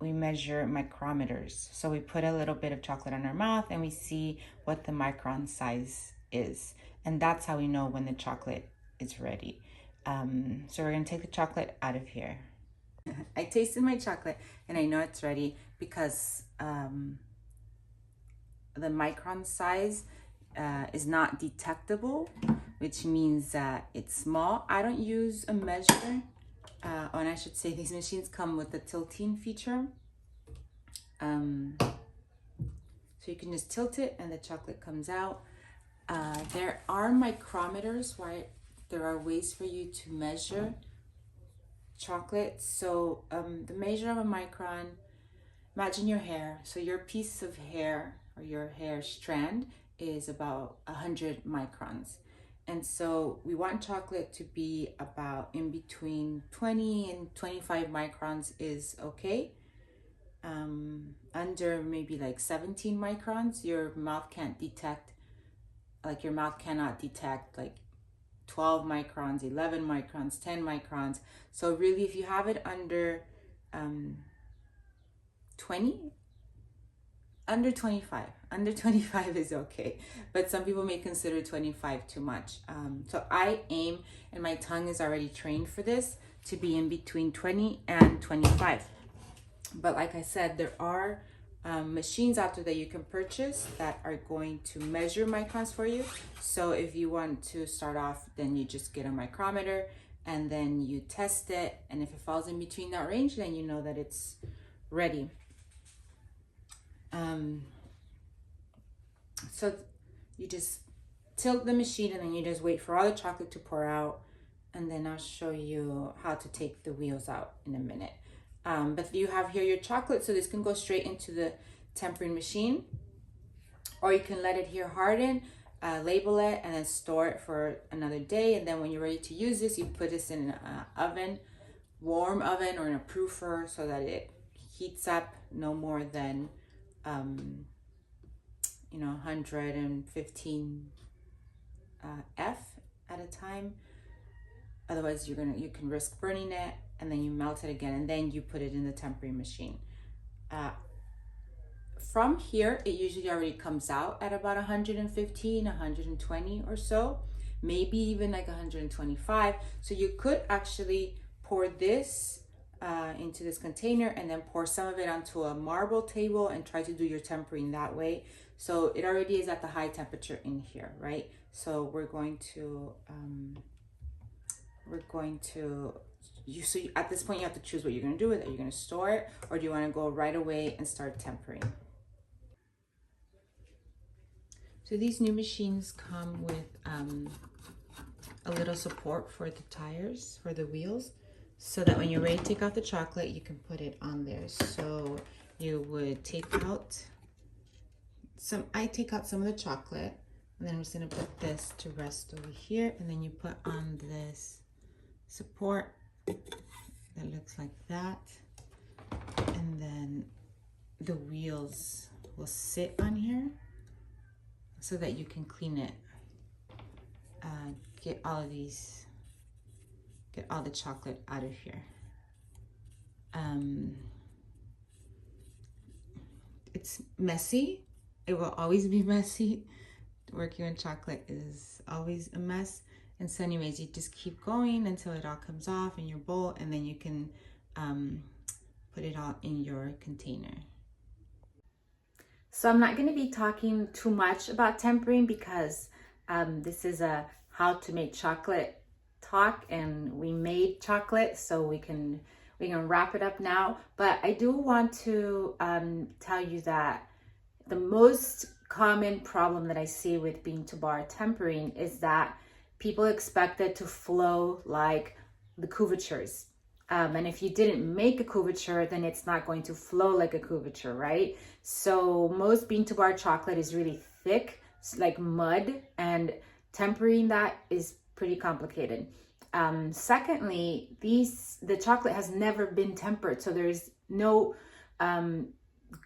Speaker 1: measure micrometers. So we put a little bit of chocolate in our mouth and we see what the micron size is. And that's how we know when the chocolate is ready. So we're gonna take the chocolate out of here. I tasted my chocolate and I know it's ready because the micron size is not detectable, which means that it's small. I don't use a measure, and I should say these machines come with a tilting feature. So you can just tilt it and the chocolate comes out. There are micrometers, right? There are ways for you to measure chocolate. So the measure of a micron, imagine your hair. So your piece of hair or your hair strand is about 100 microns. And so we want chocolate to be about in between 20 and 25 microns is okay. Under maybe like 17 microns, your mouth can't detect, like your mouth cannot detect like 12 microns, 11 microns, 10 microns. So really, if you have it under 20, under 25 is okay, but some people may consider 25 too much. So I aim, and my tongue is already trained for this, to be in between 20 and 25. But like I said, there are machines out there that you can purchase that are going to measure microns for you. So if you want to start off, then you just get a micrometer and then you test it, and if it falls in between that range, then you know that it's ready. So you just tilt the machine and then you just wait for all the chocolate to pour out, and then I'll show you how to take the wheels out in a minute. But you have here your chocolate, so this can go straight into the tempering machine, or you can let it here harden, label it, and then store it for another day. And then when you're ready to use this, you put this in an oven, warm oven or in a proofer, so that it heats up no more than 115 F at a time. Otherwise you can risk burning it, and then you melt it again, and then you put it in the tempering machine. From here, it usually already comes out at about 115, 120 or so, maybe even like 125. So you could actually pour this into this container and then pour some of it onto a marble table and try to do your tempering that way. So it already is at the high temperature in here, right? So we're going to we're going to, at this point you have to choose what you're going to do with it. Are you going to store it, or do you want to go right away and start tempering? So these new machines come with a little support for the tires, for the wheels, so that when you're ready to take out the chocolate, you can put it on there. So you would take out I take out some of the chocolate, and then I'm just gonna put this to rest over here, and then you put on this support that looks like that, and then the wheels will sit on here so that you can clean it. Get all the chocolate out of here. It's messy. It will always be messy. Working with chocolate is always a mess. And so anyways, you just keep going until it all comes off in your bowl, and then you can put it all in your container.
Speaker 2: So I'm not going to be talking too much about tempering because this is a how to make chocolate talk, and we made chocolate, so we can wrap it up now. But I do want to tell you that the most common problem that I see with bean to bar tempering is that people expect it to flow like the couvertures. And if you didn't make a couverture, then it's not going to flow like a couverture, right? So most bean to bar chocolate is really thick, it's like mud, and tempering that is pretty complicated. Secondly, the chocolate has never been tempered, so there's no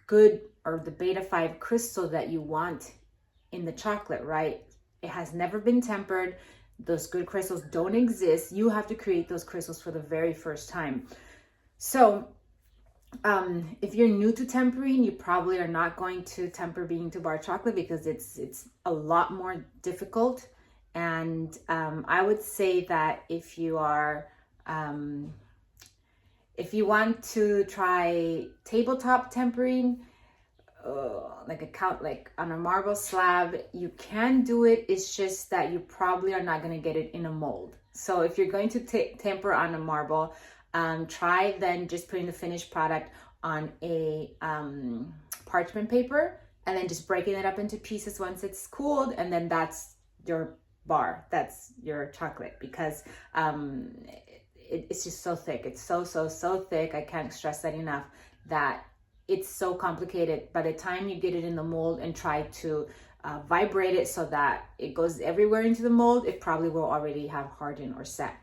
Speaker 2: good or the beta 5 crystal that you want in the chocolate, right? It has never been tempered. Those good crystals don't exist. You have to create those crystals for the very first time. So if you're new to tempering, you probably are not going to temper bean to bar chocolate because it's a lot more difficult. And I would say that if you want to try tabletop tempering, like on a marble slab, you can do it. It's just that you probably are not going to get it in a mold. So if you're going to temper on a marble, try then just putting the finished product on a parchment paper, and then just breaking it up into pieces once it's cooled, and then that's your bar, that's your chocolate, because it's just so thick. It's so thick. I can't stress that enough, that it's so complicated. By the time you get it in the mold and try to vibrate it so that it goes everywhere into the mold, it probably will already have hardened or set.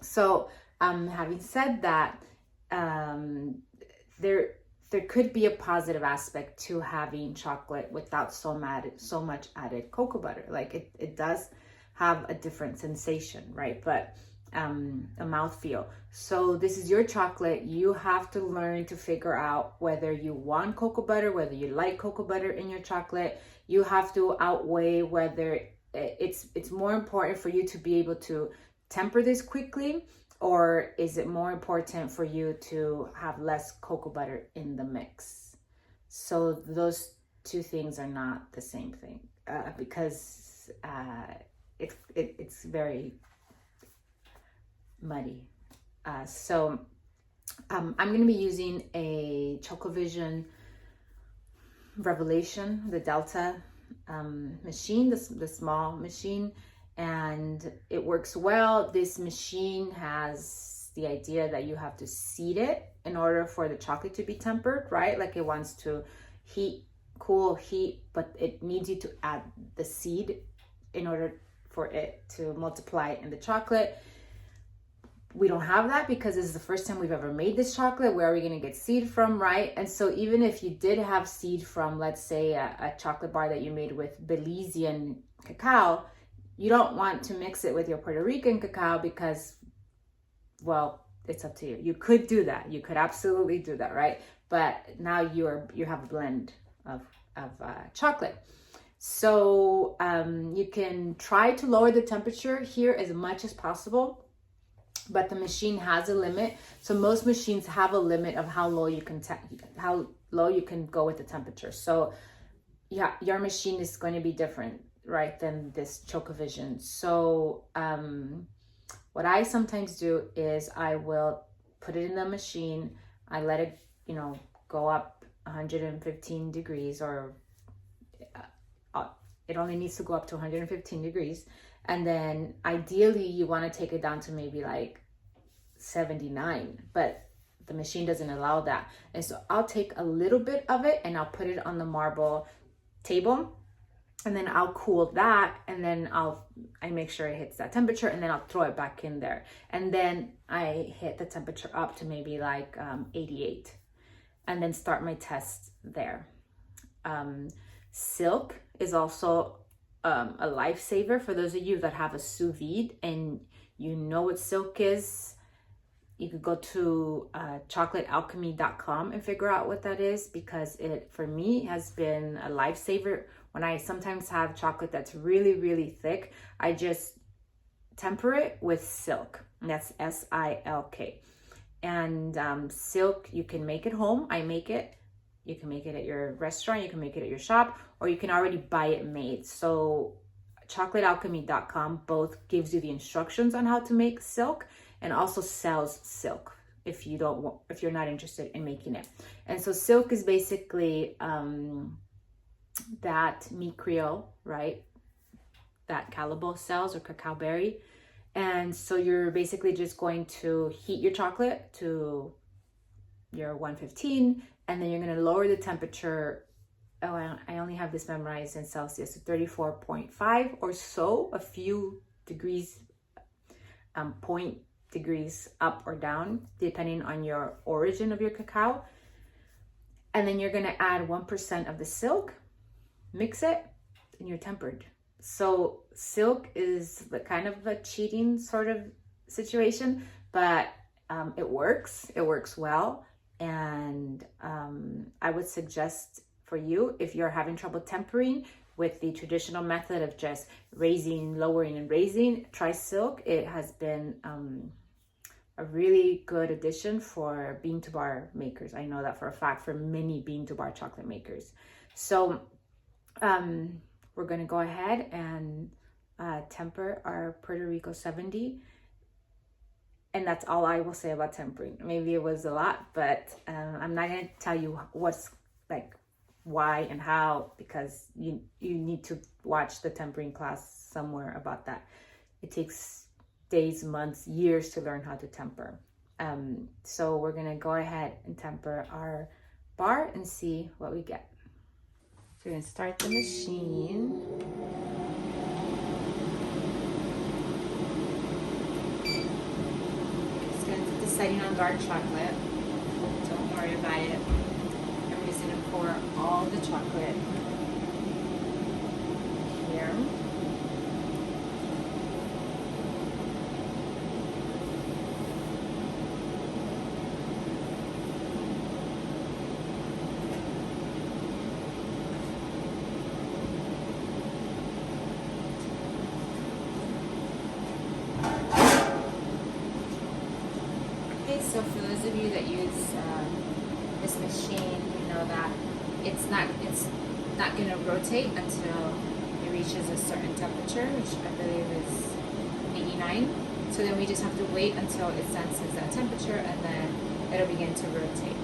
Speaker 2: So having said that, there could be a positive aspect to having chocolate without so much added cocoa butter. Like it does have a different sensation, right? But a mouthfeel. So this is your chocolate. You have to learn to figure out whether you want cocoa butter, whether you like cocoa butter in your chocolate. You have to outweigh whether it's more important for you to be able to temper this quickly, or is it more important for you to have less cocoa butter in the mix? So those two things are not the same thing, because it's very muddy. So I'm going to be using a ChocoVision Revelation, the Delta machine, the small machine, and it works well. This machine has the idea that you have to seed it in order for the chocolate to be tempered, right? Like it wants to cool, heat, but it needs you to add the seed in order for it to multiply in the chocolate. We don't have that because this is the first time we've ever made this chocolate. Where are we going to get seed from, right? And so even if you did have seed from, let's say, a chocolate bar that you made with Belizean cacao, you don't want to mix it with your Puerto Rican cacao because, well, it's up to you. You could do that. You could absolutely do that, right? But now you have a blend of chocolate. So you can try to lower the temperature here as much as possible, but the machine has a limit. So most machines have a limit of how low you can go with the temperature. So yeah, your machine is going to be different, right, than this ChocoVision. So What I sometimes do is I will put it in the machine. I let it, go up 115 degrees, or it only needs to go up to 115 degrees. And then ideally you want to take it down to maybe like 79, but the machine doesn't allow that. And so I'll take a little bit of it and I'll put it on the marble table, and then I'll cool that, and then I make sure it hits that temperature, and then I'll throw it back in there. And then I hit the temperature up to maybe like 88, and then start my test there. Silk is also a lifesaver for those of you that have a sous vide and you know what silk is. You could go to chocolatealchemy.com and figure out what that is, because it, for me, has been a lifesaver. When I sometimes have chocolate that's really, really thick, I just temper it with silk. And that's S-I-L-K. And silk, you can make it home. I make it. You can make it at your restaurant, you can make it at your shop, or you can already buy it made. So chocolatealchemy.com both gives you the instructions on how to make silk, and also sells silk if you're not interested in making it. And so silk is basically that meat creole, right? That cacao sells, or cacao berry. And so you're basically just going to heat your chocolate to your 115, and then you're going to lower the temperature. Oh, I only have this memorized in Celsius, 34.5 or so, a few degrees, point degrees up or down, depending on your origin of your cacao. And then you're going to add 1% of the silk, mix it, and you're tempered. So silk is the kind of a cheating sort of situation, but it works well. And I would suggest for you, if you're having trouble tempering with the traditional method of just raising, lowering, and raising, try silk. It has been a really good addition for bean to bar makers. I know that for a fact for many bean to bar chocolate makers. So we're going to go ahead and temper our Puerto Rico 70. And that's all I will say about tempering. Maybe it was a lot, but I'm not going to tell you what's like why and how, because you need to watch the tempering class somewhere about that. It takes days, months, years to learn how to temper. So we're going to go ahead and temper our bar and see what we get. So we're going to start the machine. Setting on dark chocolate. Don't worry about it. I'm just going to pour all the chocolate here. So for those of you that use this machine, you know that it's not going to rotate until it reaches a certain temperature, which I believe is 89. So then we just have to wait until it senses that temperature, and then it'll begin to rotate.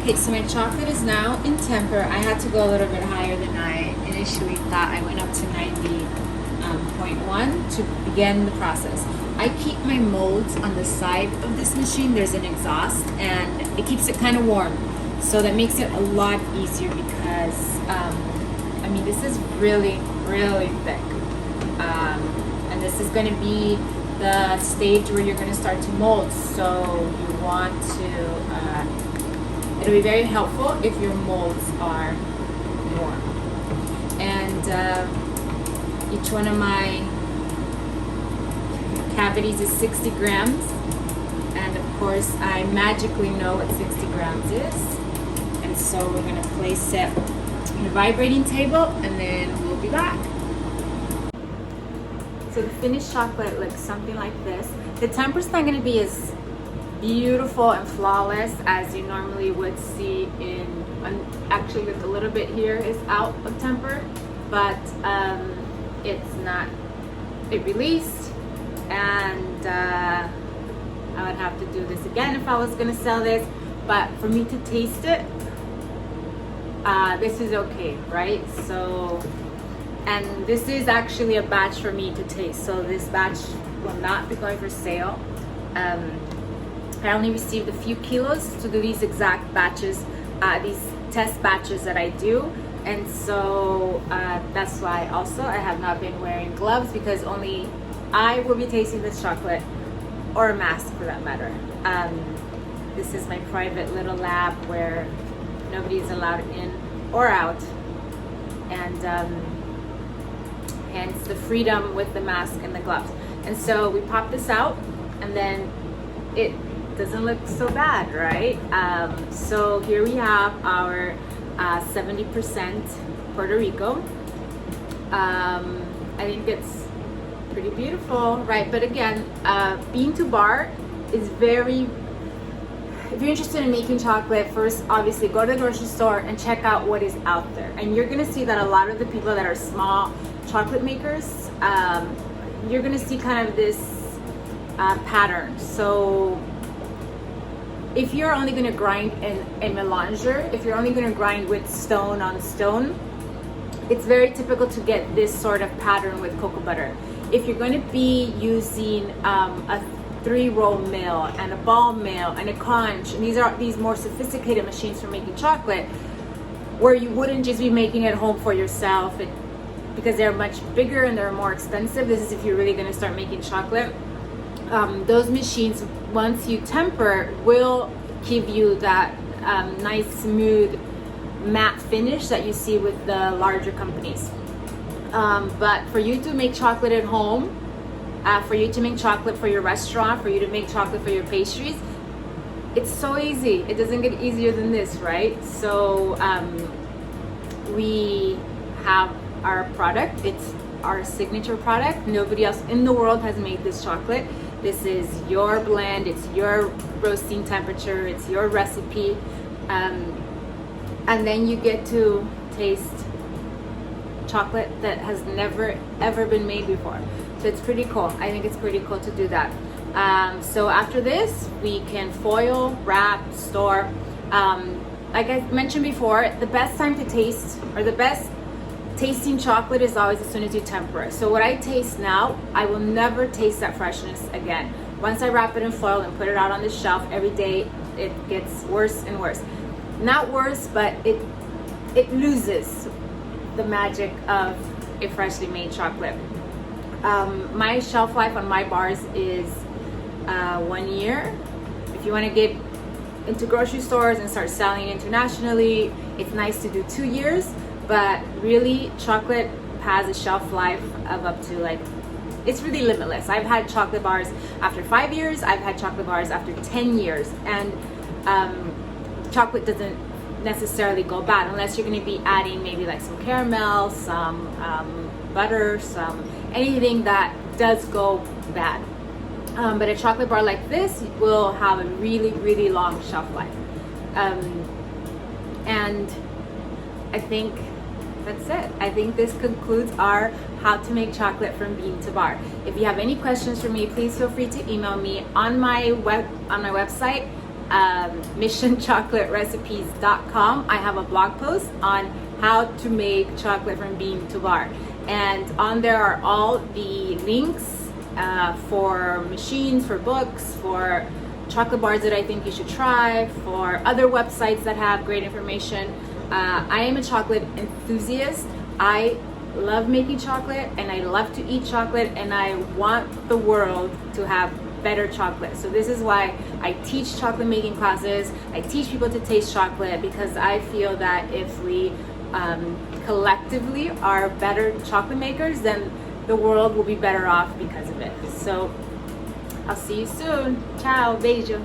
Speaker 2: Okay, so my chocolate is now in temper. I had to go a little bit higher than I initially thought. I went up to 90.1 to begin the process. I keep my molds on the side of this machine. There's an exhaust, and it keeps it kind of warm. So that makes it a lot easier because, I mean, this is really, really thick. And this is going to be the stage where you're going to start to mold. So you want to, it'll be very helpful if your molds are warm. And each one of my cavities is 60 grams. And of course, I magically know what 60 grams is. And so we're going to place it on a vibrating table, and then we'll be back. So the finished chocolate looks something like this. The temper's not going to be as beautiful and flawless as you normally would see in, actually with a little bit here is out of temper, but it released, and I would have to do this again if I was gonna sell this, but for me to taste it, this is okay, right? So, and this is actually a batch for me to taste, so this batch will not be going for sale. I only received a few kilos to do these exact batches, these test batches that I do, and so that's why also I have not been wearing gloves, because only I will be tasting this chocolate, or a mask for that matter. This is my private little lab where nobody is allowed in or out, and hence the freedom with the mask and the gloves. And so we pop this out, and then it doesn't look so bad, right? So here we have our 70% Puerto Rico. I think it's pretty beautiful, right? But again, bean to bar is very, if you're interested in making chocolate, first obviously go to the grocery store and check out what is out there. And you're gonna see that a lot of the people that are small chocolate makers, you're gonna see kind of this pattern. So if you're only gonna grind in a melanger, if you're only gonna grind with stone on stone, it's very typical to get this sort of pattern with cocoa butter. If you're going to be using a 3-roll mill and a ball mill and a conch, and these are these more sophisticated machines for making chocolate, where you wouldn't just be making it home for yourself, because they're much bigger and they're more expensive. This is if you're really going to start making chocolate. Those machines, once you temper, will give you that nice, smooth, matte finish that you see with the larger companies. But for you to make chocolate at home, for you to make chocolate for your restaurant, for you to make chocolate for your pastries, it's so easy. It doesn't get easier than this, right? So we have our product. It's our signature product. Nobody else in the world has made this chocolate. This is your blend, it's your roasting temperature, it's your recipe. And then you get to taste chocolate that has never ever been made before. So it's pretty cool. I think it's pretty cool to do that. So after this, we can foil, wrap, store. Like I mentioned before, the best time to taste, or the best tasting chocolate, is always as soon as you temper it. So what I taste now, I will never taste that freshness again. Once I wrap it in foil and put it out on the shelf every day, it gets worse and worse. Not worse, but it loses the magic of a freshly made chocolate. My shelf life on my bars is 1 year. If you want to get into grocery stores and start selling internationally, it's nice to do 2 years, but really chocolate has a shelf life of up to, like, it's really limitless. I've had chocolate bars after 5 years, I've had chocolate bars after 10 years, and chocolate doesn't necessarily go bad unless you're going to be adding maybe like some caramel, some butter, some anything that does go bad. But a chocolate bar like this will have a really, really long shelf life. And I think that's it. I think this concludes our how to make chocolate from bean to bar. If you have any questions for me, please feel free to email me on my website, missionchocolaterecipes.com. I have a blog post on how to make chocolate from bean to bar, and on there are all the links for machines, for books, for chocolate bars that I think you should try, for other websites that have great information. I am a chocolate enthusiast. I love making chocolate and I love to eat chocolate, and I want the world to have better chocolate. So this is why I teach chocolate making classes. I teach people to taste chocolate, because I feel that if we collectively are better chocolate makers, then the world will be better off because of it. So I'll see you soon. Ciao, beijo.